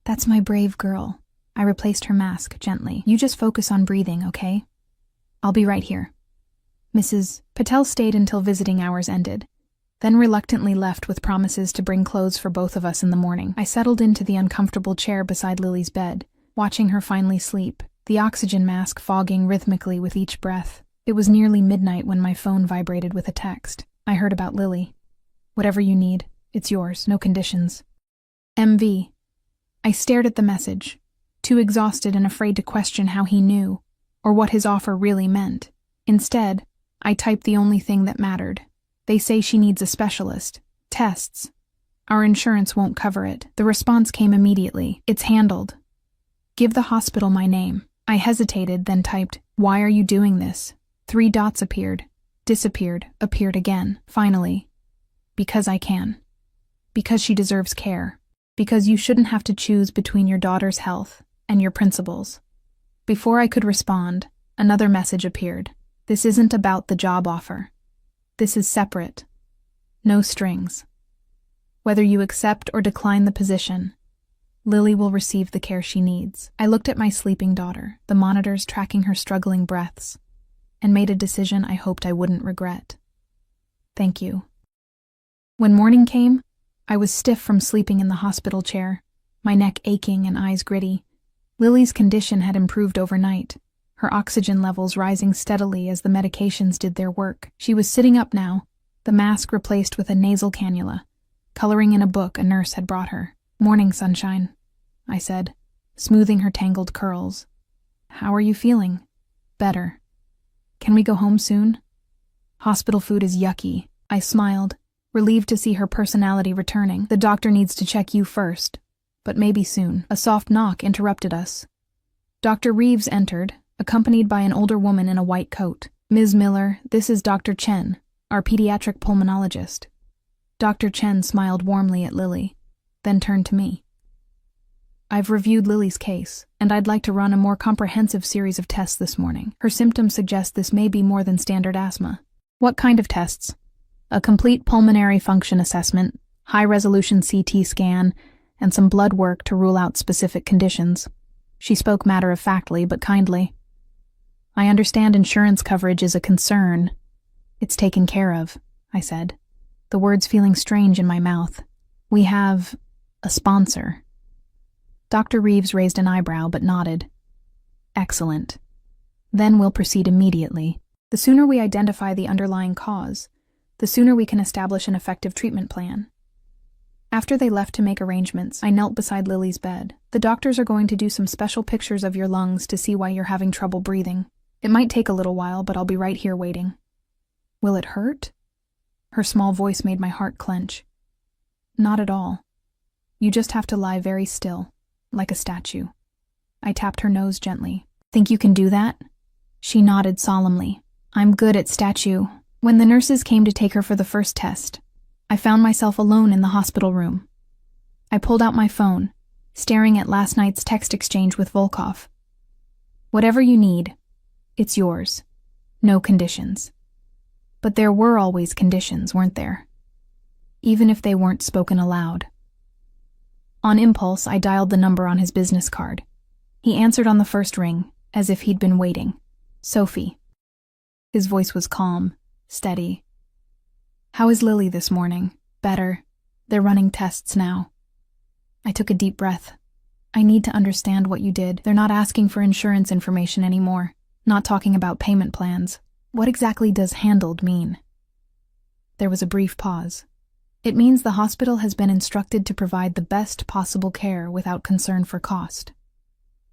That's my brave girl. I replaced her mask gently. You just focus on breathing, okay? I'll be right here. Mrs. Patel stayed until visiting hours ended, then reluctantly left with promises to bring clothes for both of us in the morning. I settled into the uncomfortable chair beside Lily's bed, watching her finally sleep, the oxygen mask fogging rhythmically with each breath. It was nearly midnight when my phone vibrated with a text. I heard about Lily. Whatever you need, it's yours, no conditions. MV. I stared at the message, too exhausted and afraid to question how he knew, or what his offer really meant. Instead, I typed the only thing that mattered. They say she needs a specialist. Tests. Our insurance won't cover it. The response came immediately. It's handled. Give the hospital my name. I hesitated, then typed, why are you doing this? 3 dots appeared, disappeared, appeared again. Finally, because I can. Because she deserves care. Because you shouldn't have to choose between your daughter's health and your principles. Before I could respond, another message appeared. This isn't about the job offer. This is separate. No strings. Whether you accept or decline the position, Lily will receive the care she needs. I looked at my sleeping daughter, the monitors tracking her struggling breaths, and made a decision I hoped I wouldn't regret. Thank you. When morning came, I was stiff from sleeping in the hospital chair, my neck aching and eyes gritty. Lily's condition had improved overnight, her oxygen levels rising steadily as the medications did their work. She was sitting up now, the mask replaced with a nasal cannula, coloring in a book a nurse had brought her. Morning, sunshine, I said, smoothing her tangled curls. How are you feeling? Better. Can we go home soon? Hospital food is yucky. I smiled, relieved to see her personality returning. The doctor needs to check you first, but maybe soon. A soft knock interrupted us. Dr. Reeves entered, accompanied by an older woman in a white coat. Ms. Miller, this is Dr. Chen, our pediatric pulmonologist. Dr. Chen smiled warmly at Lily, then turned to me. I've reviewed Lily's case, and I'd like to run a more comprehensive series of tests this morning. Her symptoms suggest this may be more than standard asthma. What kind of tests? A complete pulmonary function assessment, high-resolution CT scan, and some blood work to rule out specific conditions. She spoke matter-of-factly but kindly. I understand insurance coverage is a concern. It's taken care of, I said, the words feeling strange in my mouth. We have a sponsor. Dr. Reeves raised an eyebrow but nodded. Excellent. Then we'll proceed immediately. The sooner we identify the underlying cause, the sooner we can establish an effective treatment plan. After they left to make arrangements, I knelt beside Lily's bed. The doctors are going to do some special pictures of your lungs to see why you're having trouble breathing. It might take a little while, but I'll be right here waiting. Will it hurt? Her small voice made my heart clench. Not at all. You just have to lie very still, like a statue. I tapped her nose gently. Think you can do that? She nodded solemnly. I'm good at statue. When the nurses came to take her for the first test, I found myself alone in the hospital room. I pulled out my phone, staring at last night's text exchange with Volkov. Whatever you need, it's yours. No conditions. But there were always conditions, weren't there? Even if they weren't spoken aloud. On impulse, I dialed the number on his business card. He answered on the first ring, as if he'd been waiting. Sophie. His voice was calm, steady. How is Lily this morning? Better. They're running tests now. I took a deep breath. I need to understand what you did. They're not asking for insurance information anymore. Not talking about payment plans. What exactly does handled mean? There was a brief pause. It means the hospital has been instructed to provide the best possible care without concern for cost.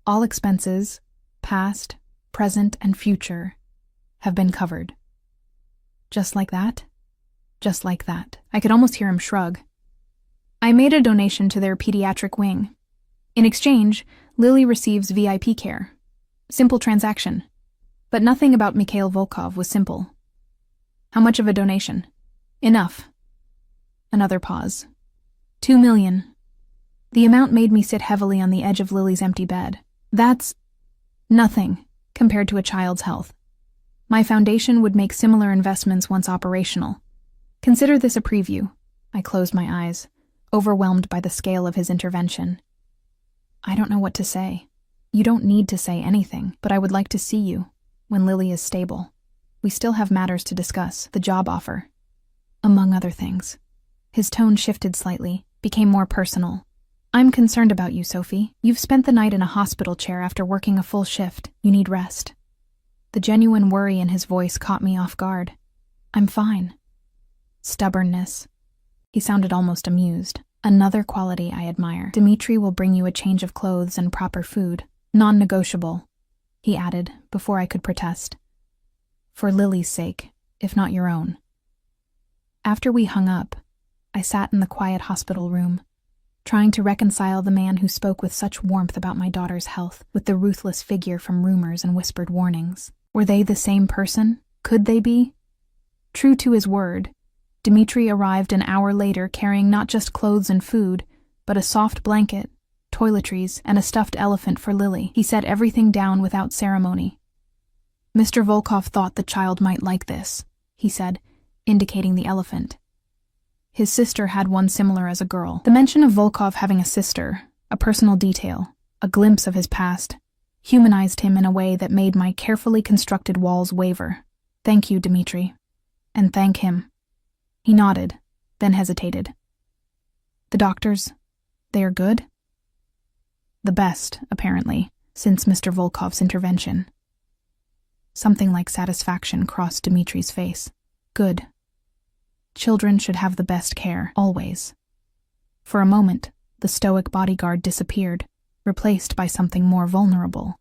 All expenses, past, present, and future, have been covered. Just like that? Just like that. I could almost hear him shrug. I made a donation to their pediatric wing. In exchange, Lily receives VIP care. Simple transaction. But nothing about Mikhail Volkov was simple. How much of a donation? Enough. Another pause. 2 million. The amount made me sit heavily on the edge of Lily's empty bed. That's nothing compared to a child's health. My foundation would make similar investments once operational. Consider this a preview. I closed my eyes, overwhelmed by the scale of his intervention. I don't know what to say. You don't need to say anything, but I would like to see you when Lily is stable. We still have matters to discuss, the job offer, among other things. His tone shifted slightly, became more personal. I'm concerned about you, Sophie. You've spent the night in a hospital chair after working a full shift. You need rest. The genuine worry in his voice caught me off guard. I'm fine. Stubbornness. He sounded almost amused. Another quality I admire. Dmitri will bring you a change of clothes and proper food. Non-negotiable, he added, before I could protest. For Lily's sake, if not your own. After we hung up, I sat in the quiet hospital room, trying to reconcile the man who spoke with such warmth about my daughter's health with the ruthless figure from rumors and whispered warnings. Were they the same person? Could they be? True to his word, Dmitri arrived an hour later carrying not just clothes and food, but a soft blanket, toiletries, and a stuffed elephant for Lily. He set everything down without ceremony. Mr. Volkov thought the child might like this, he said, indicating the elephant. His sister had one similar as a girl. The mention of Volkov having a sister, a personal detail, a glimpse of his past, humanized him in a way that made my carefully constructed walls waver. Thank you, Dmitri. And thank him. He nodded, then hesitated. The doctors, they are good? The best, apparently, since Mr. Volkov's intervention. Something like satisfaction crossed Dmitri's face. Good. Children should have the best care, always. For a moment, the stoic bodyguard disappeared, replaced by something more vulnerable.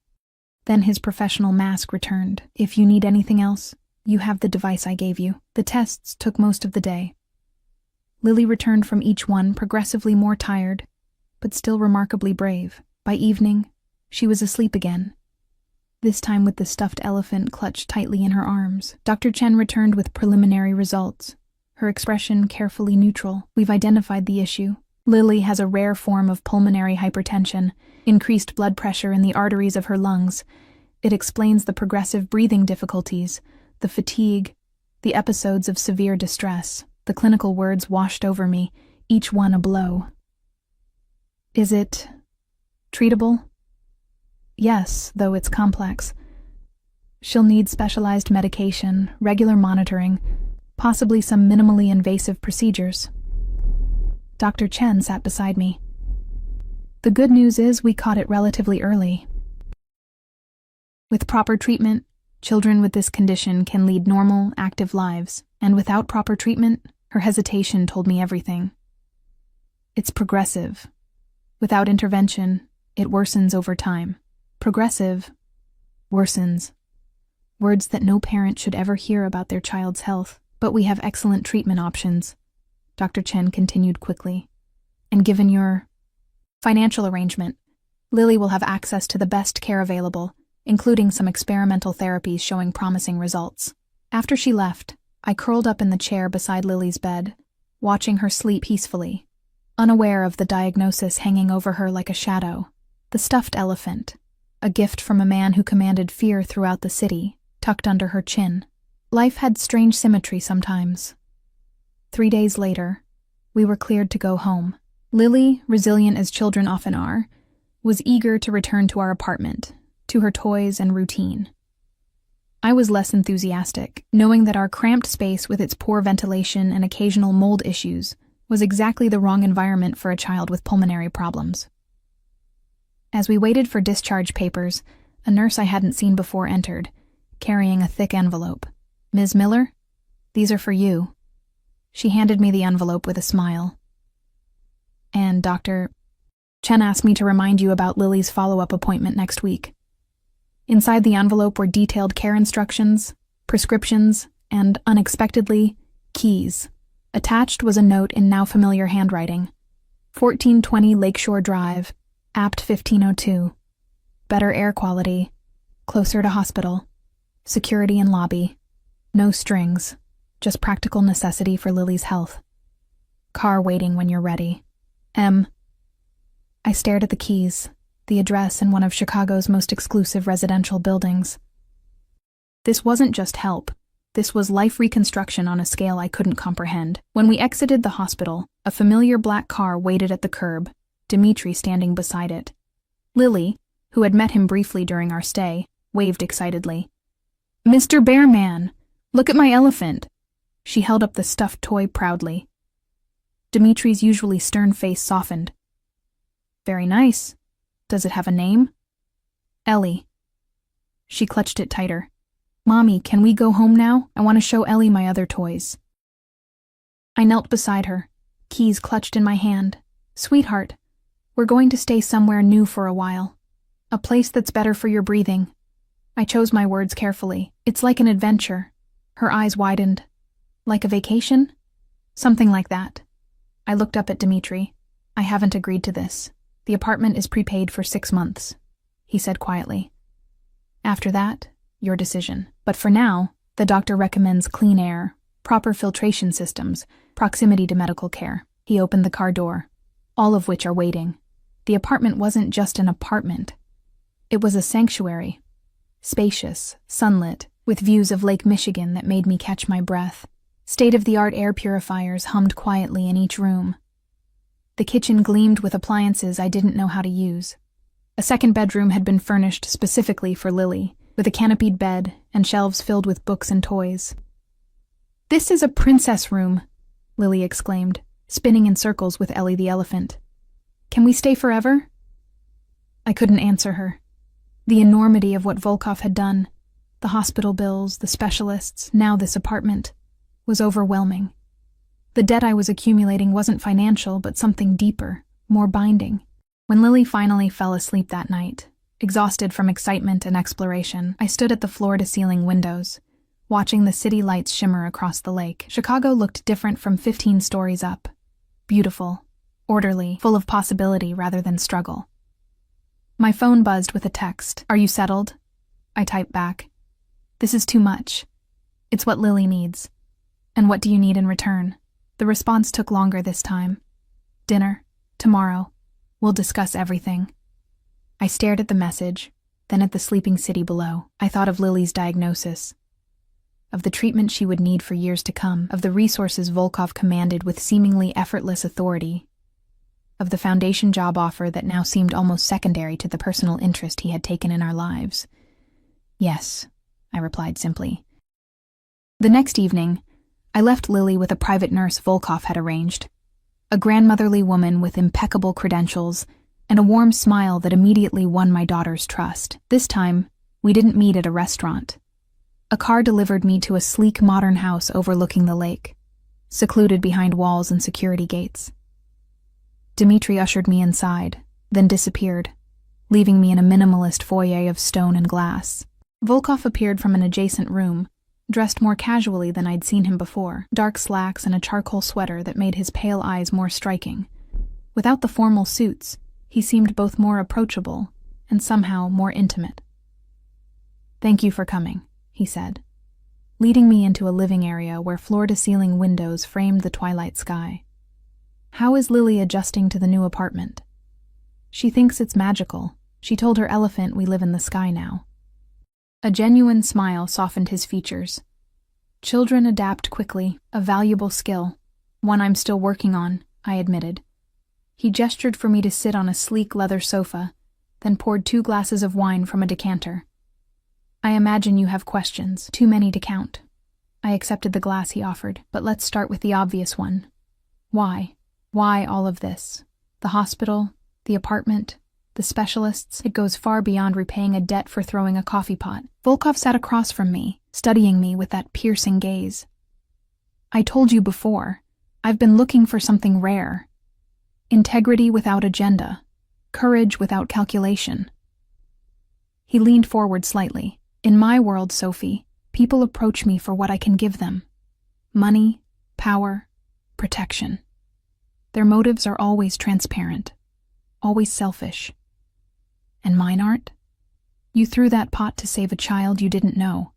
Then his professional mask returned. "If you need anything else, you have the device I gave you." The tests took most of the day. Lily returned from each one progressively more tired, but still remarkably brave. By evening, she was asleep again, this time with the stuffed elephant clutched tightly in her arms. Dr. Chen returned with preliminary results, her expression carefully neutral. "We've identified the issue. Lily has a rare form of pulmonary hypertension, increased blood pressure in the arteries of her lungs. It explains the progressive breathing difficulties, the fatigue, the episodes of severe distress." The clinical words washed over me, each one a blow. "Is it treatable?" "Yes, though it's complex. She'll need specialized medication, regular monitoring, possibly some minimally invasive procedures." Dr. Chen sat beside me. "The good news is we caught it relatively early. With proper treatment, children with this condition can lead normal, active lives, and without proper treatment, her hesitation told me everything. It's progressive. Without intervention, it worsens over time. Progressive worsens. Words that no parent should ever hear about their child's health. But we have excellent treatment options," Dr. Chen continued quickly. "And given your financial arrangement, Lily will have access to the best care available, including some experimental therapies showing promising results." After she left, I curled up in the chair beside Lily's bed, watching her sleep peacefully, unaware of the diagnosis hanging over her like a shadow. The stuffed elephant, a gift from a man who commanded fear throughout the city, tucked under her chin. Life had strange symmetry sometimes. 3 days later, we were cleared to go home. Lily, resilient as children often are, was eager to return to our apartment, to her toys and routine. I was less enthusiastic, knowing that our cramped space with its poor ventilation and occasional mold issues was exactly the wrong environment for a child with pulmonary problems. As we waited for discharge papers, a nurse I hadn't seen before entered, carrying a thick envelope. "Ms. Miller, these are for you." She handed me the envelope with a smile. "And Dr. Chen asked me to remind you about Lily's follow-up appointment next week." Inside the envelope were detailed care instructions, prescriptions, and, unexpectedly, keys. Attached was a note in now familiar handwriting. 1420 Lakeshore Drive, Apt 1502. Better air quality. Closer to hospital. Security in lobby. No strings. Just practical necessity for Lily's health. Car waiting when you're ready. M. I stared at the keys, the address in one of Chicago's most exclusive residential buildings. This wasn't just help. This was life reconstruction on a scale I couldn't comprehend. When we exited the hospital, a familiar black car waited at the curb, Dimitri standing beside it. Lily, who had met him briefly during our stay, waved excitedly. "Mr. Bearman, look at my elephant." She held up the stuffed toy proudly. Dimitri's usually stern face softened. "Very nice. Does it have a name?" "Ellie." She clutched it tighter. "Mommy, can we go home now? I want to show Ellie my other toys." I knelt beside her, keys clutched in my hand. "Sweetheart, we're going to stay somewhere new for a while. A place that's better for your breathing." I chose my words carefully. "It's like an adventure." Her eyes widened. "Like a vacation?" "Something like that." I looked up at Dimitri. "I haven't agreed to this. The apartment is prepaid for 6 months," he said quietly. "After that, your decision. But for now, the doctor recommends clean air, proper filtration systems, proximity to medical care." He opened the car door, all of which are waiting. The apartment wasn't just an apartment. It was a sanctuary. Spacious, sunlit, with views of Lake Michigan that made me catch my breath. State-of-the-art air purifiers hummed quietly in each room. The kitchen gleamed with appliances I didn't know how to use. A second bedroom had been furnished specifically for Lily, with a canopied bed and shelves filled with books and toys. "This is a princess room," Lily exclaimed, spinning in circles with Ellie the elephant. "Can we stay forever?" I couldn't answer her. The enormity of what Volkov had done, the hospital bills, the specialists, now this apartment, was overwhelming. The debt I was accumulating wasn't financial, but something deeper, more binding. When Lily finally fell asleep that night, Exhausted from excitement and exploration, I stood at the floor-to-ceiling windows, watching the city lights shimmer across the lake. Chicago looked different from 15 stories up. Beautiful, orderly, full of possibility rather than struggle. My phone buzzed with a text. "Are you settled?" I typed back. "This is too much. It's what Lily needs. And what do you need in return?" The response took longer this time. "Dinner. Tomorrow. We'll discuss everything." I stared at the message, then at the sleeping city below. I thought of Lily's diagnosis, of the treatment she would need for years to come, of the resources Volkov commanded with seemingly effortless authority, of the foundation job offer that now seemed almost secondary to the personal interest he had taken in our lives. "Yes," I replied simply. The next evening, I left Lily with a private nurse Volkov had arranged, a grandmotherly woman with impeccable credentials and a warm smile that immediately won my daughter's trust. This time, we didn't meet at a restaurant. A car delivered me to a sleek modern house overlooking the lake, secluded behind walls and security gates. Dmitri ushered me inside, then disappeared, leaving me in a minimalist foyer of stone and glass. Volkov appeared from an adjacent room, dressed more casually than I'd seen him before, dark slacks and a charcoal sweater that made his pale eyes more striking. Without the formal suits, he seemed both more approachable and somehow more intimate. "Thank you for coming," he said, leading me into a living area where floor-to-ceiling windows framed the twilight sky. "How is Lily adjusting to the new apartment?" "She thinks it's magical. She told her elephant we live in the sky now." A genuine smile softened his features. "Children adapt quickly, a valuable skill, one I'm still working on," I admitted. He gestured for me to sit on a sleek leather sofa, then poured 2 glasses of wine from a decanter. "I imagine you have questions, too many to count." I accepted the glass he offered, "But let's start with the obvious one. Why? Why all of this? The hospital, the apartment, the specialists. It goes far beyond repaying a debt for throwing a coffee pot." Volkov sat across from me, studying me with that piercing gaze. "I told you before, I've been looking for something rare. Integrity without agenda, courage without calculation." He leaned forward slightly. "In my world, Sophie, people approach me for what I can give them. Money, power, protection. Their motives are always transparent, always selfish. And mine aren't. You threw that pot to save a child you didn't know,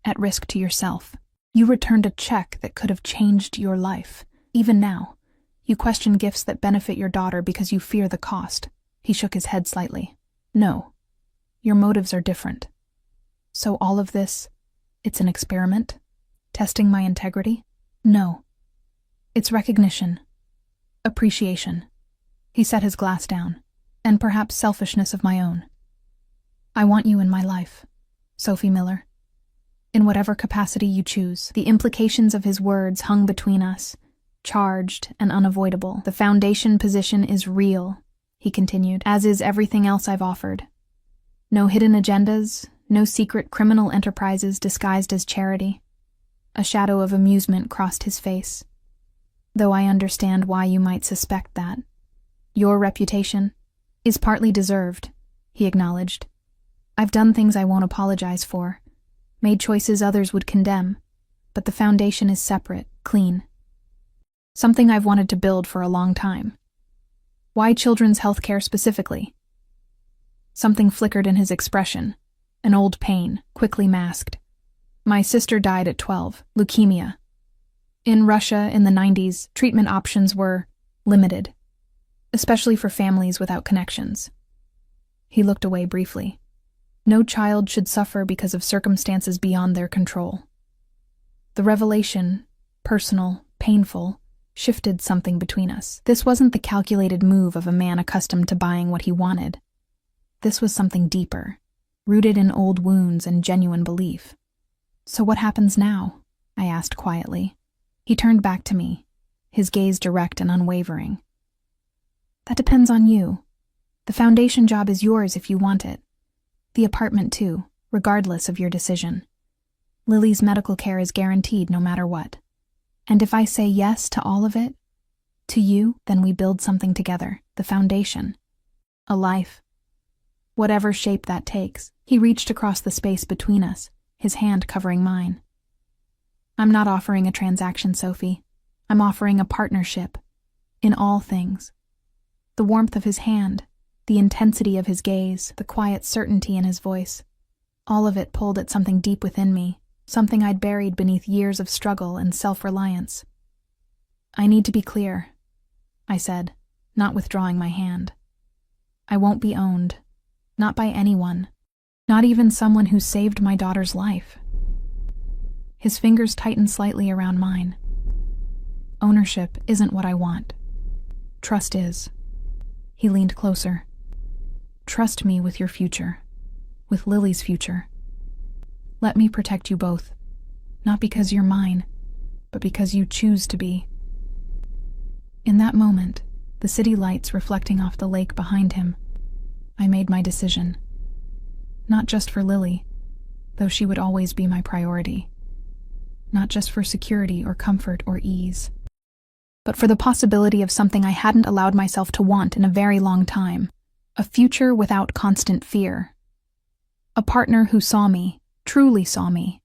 at risk to yourself. You returned a check that could have changed your life. Even now, you question gifts that benefit your daughter because you fear the cost." He shook his head slightly. "No, your motives are different. So all of this, it's an experiment? Testing my integrity? No. It's recognition. Appreciation." He set his glass down, "and perhaps selfishness of my own. I want you in my life, Sophie Miller. In whatever capacity you choose." The implications of his words hung between us, charged and unavoidable. "The foundation position is real," he continued, "as is everything else I've offered. No hidden agendas, no secret criminal enterprises disguised as charity." A shadow of amusement crossed his face. "Though I understand why you might suspect that. Your reputation is partly deserved," he acknowledged. "I've done things I won't apologize for, made choices others would condemn, but the foundation is separate, clean. Something I've wanted to build for a long time. Why children's health care specifically?" Something flickered in his expression, an old pain, quickly masked. "My sister died at 12, leukemia. In Russia in the 90s, treatment options were limited, especially for families without connections." He looked away briefly. "No child should suffer because of circumstances beyond their control." The revelation, personal, painful, shifted something between us. This wasn't the calculated move of a man accustomed to buying what he wanted. This was something deeper, rooted in old wounds and genuine belief. "So what happens now?" I asked quietly. He turned back to me, his gaze direct and unwavering. "That depends on you. The foundation job is yours if you want it. The apartment too, regardless of your decision. Lily's medical care is guaranteed no matter what. And if I say yes to all of it, to you, then we build something together, the foundation. A life. whatever shape that takes. He reached across the space between us, his hand covering mine. I'm not offering a transaction, Sophie. I'm offering a partnership. In all things. The warmth of his hand, the intensity of his gaze, the quiet certainty in his voice. All of it pulled at something deep within me, something I'd buried beneath years of struggle and self-reliance. I need to be clear, I said, not withdrawing my hand. I won't be owned. Not by anyone. Not even someone who saved my daughter's life. His fingers tightened slightly around mine. Ownership isn't what I want. Trust is. He leaned closer. Trust me with your future. With Lily's future. Let me protect you both. Not because you're mine, but because you choose to be. In that moment, the city lights reflecting off the lake behind him, I made my decision. Not just for Lily, though she would always be my priority. Not just for security or comfort or ease, but for the possibility of something I hadn't allowed myself to want in a very long time, a future without constant fear. A partner who saw me, truly saw me,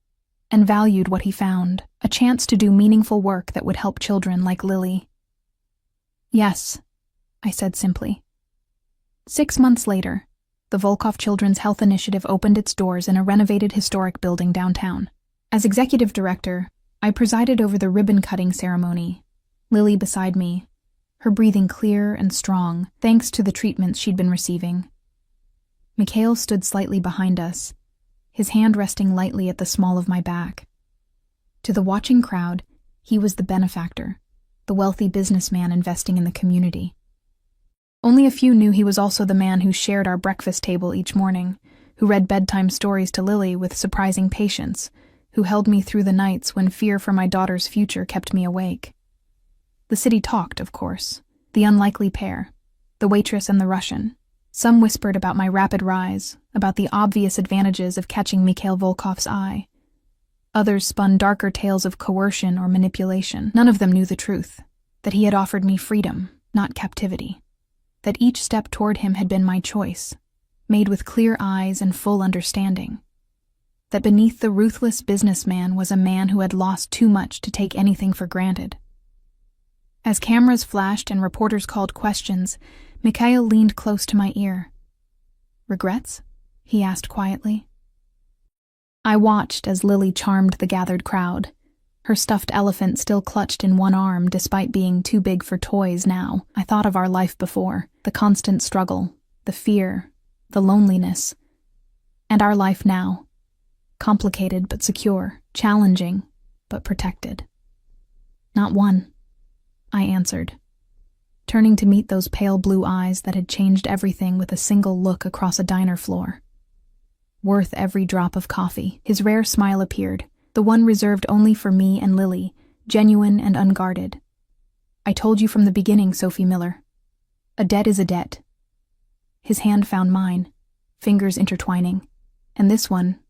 and valued what he found, a chance to do meaningful work that would help children like Lily. Yes, I said simply. 6 months later, the Volkov Children's Health Initiative opened its doors in a renovated historic building downtown. As executive director, I presided over the ribbon-cutting ceremony, Lily beside me, her breathing clear and strong, thanks to the treatments she'd been receiving. Mikhail stood slightly behind us, his hand resting lightly at the small of my back. To the watching crowd, he was the benefactor, the wealthy businessman investing in the community. Only a few knew he was also the man who shared our breakfast table each morning, who read bedtime stories to Lily with surprising patience, who held me through the nights when fear for my daughter's future kept me awake. The city talked, of course, the unlikely pair, the waitress and the Russian. Some whispered about my rapid rise, about the obvious advantages of catching Mikhail Volkov's eye. Others spun darker tales of coercion or manipulation. None of them knew the truth, that he had offered me freedom, not captivity. That each step toward him had been my choice, made with clear eyes and full understanding. That beneath the ruthless businessman was a man who had lost too much to take anything for granted. As cameras flashed and reporters called questions, Mikhail leaned close to my ear. "Regrets?" he asked quietly. I watched as Lily charmed the gathered crowd, her stuffed elephant still clutched in one arm despite being too big for toys now. I thought of our life before, the constant struggle, the fear, the loneliness, and our life now. Complicated but secure, challenging but protected. "Not one," I answered, turning to meet those pale blue eyes that had changed everything with a single look across a diner floor. Worth every drop of coffee. His rare smile appeared, the one reserved only for me and Lily, genuine and unguarded. "I told you from the beginning, Sophie Miller. A debt is a debt." His hand found mine, fingers intertwining, and this one,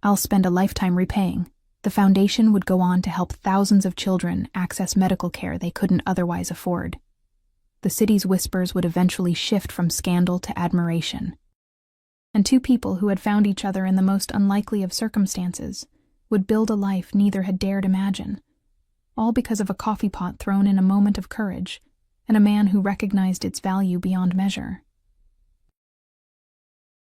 I'll spend a lifetime repaying. The foundation would go on to help thousands of children access medical care they couldn't otherwise afford. The city's whispers would eventually shift from scandal to admiration. And two people who had found each other in the most unlikely of circumstances would build a life neither had dared imagine, all because of a coffee pot thrown in a moment of courage and a man who recognized its value beyond measure.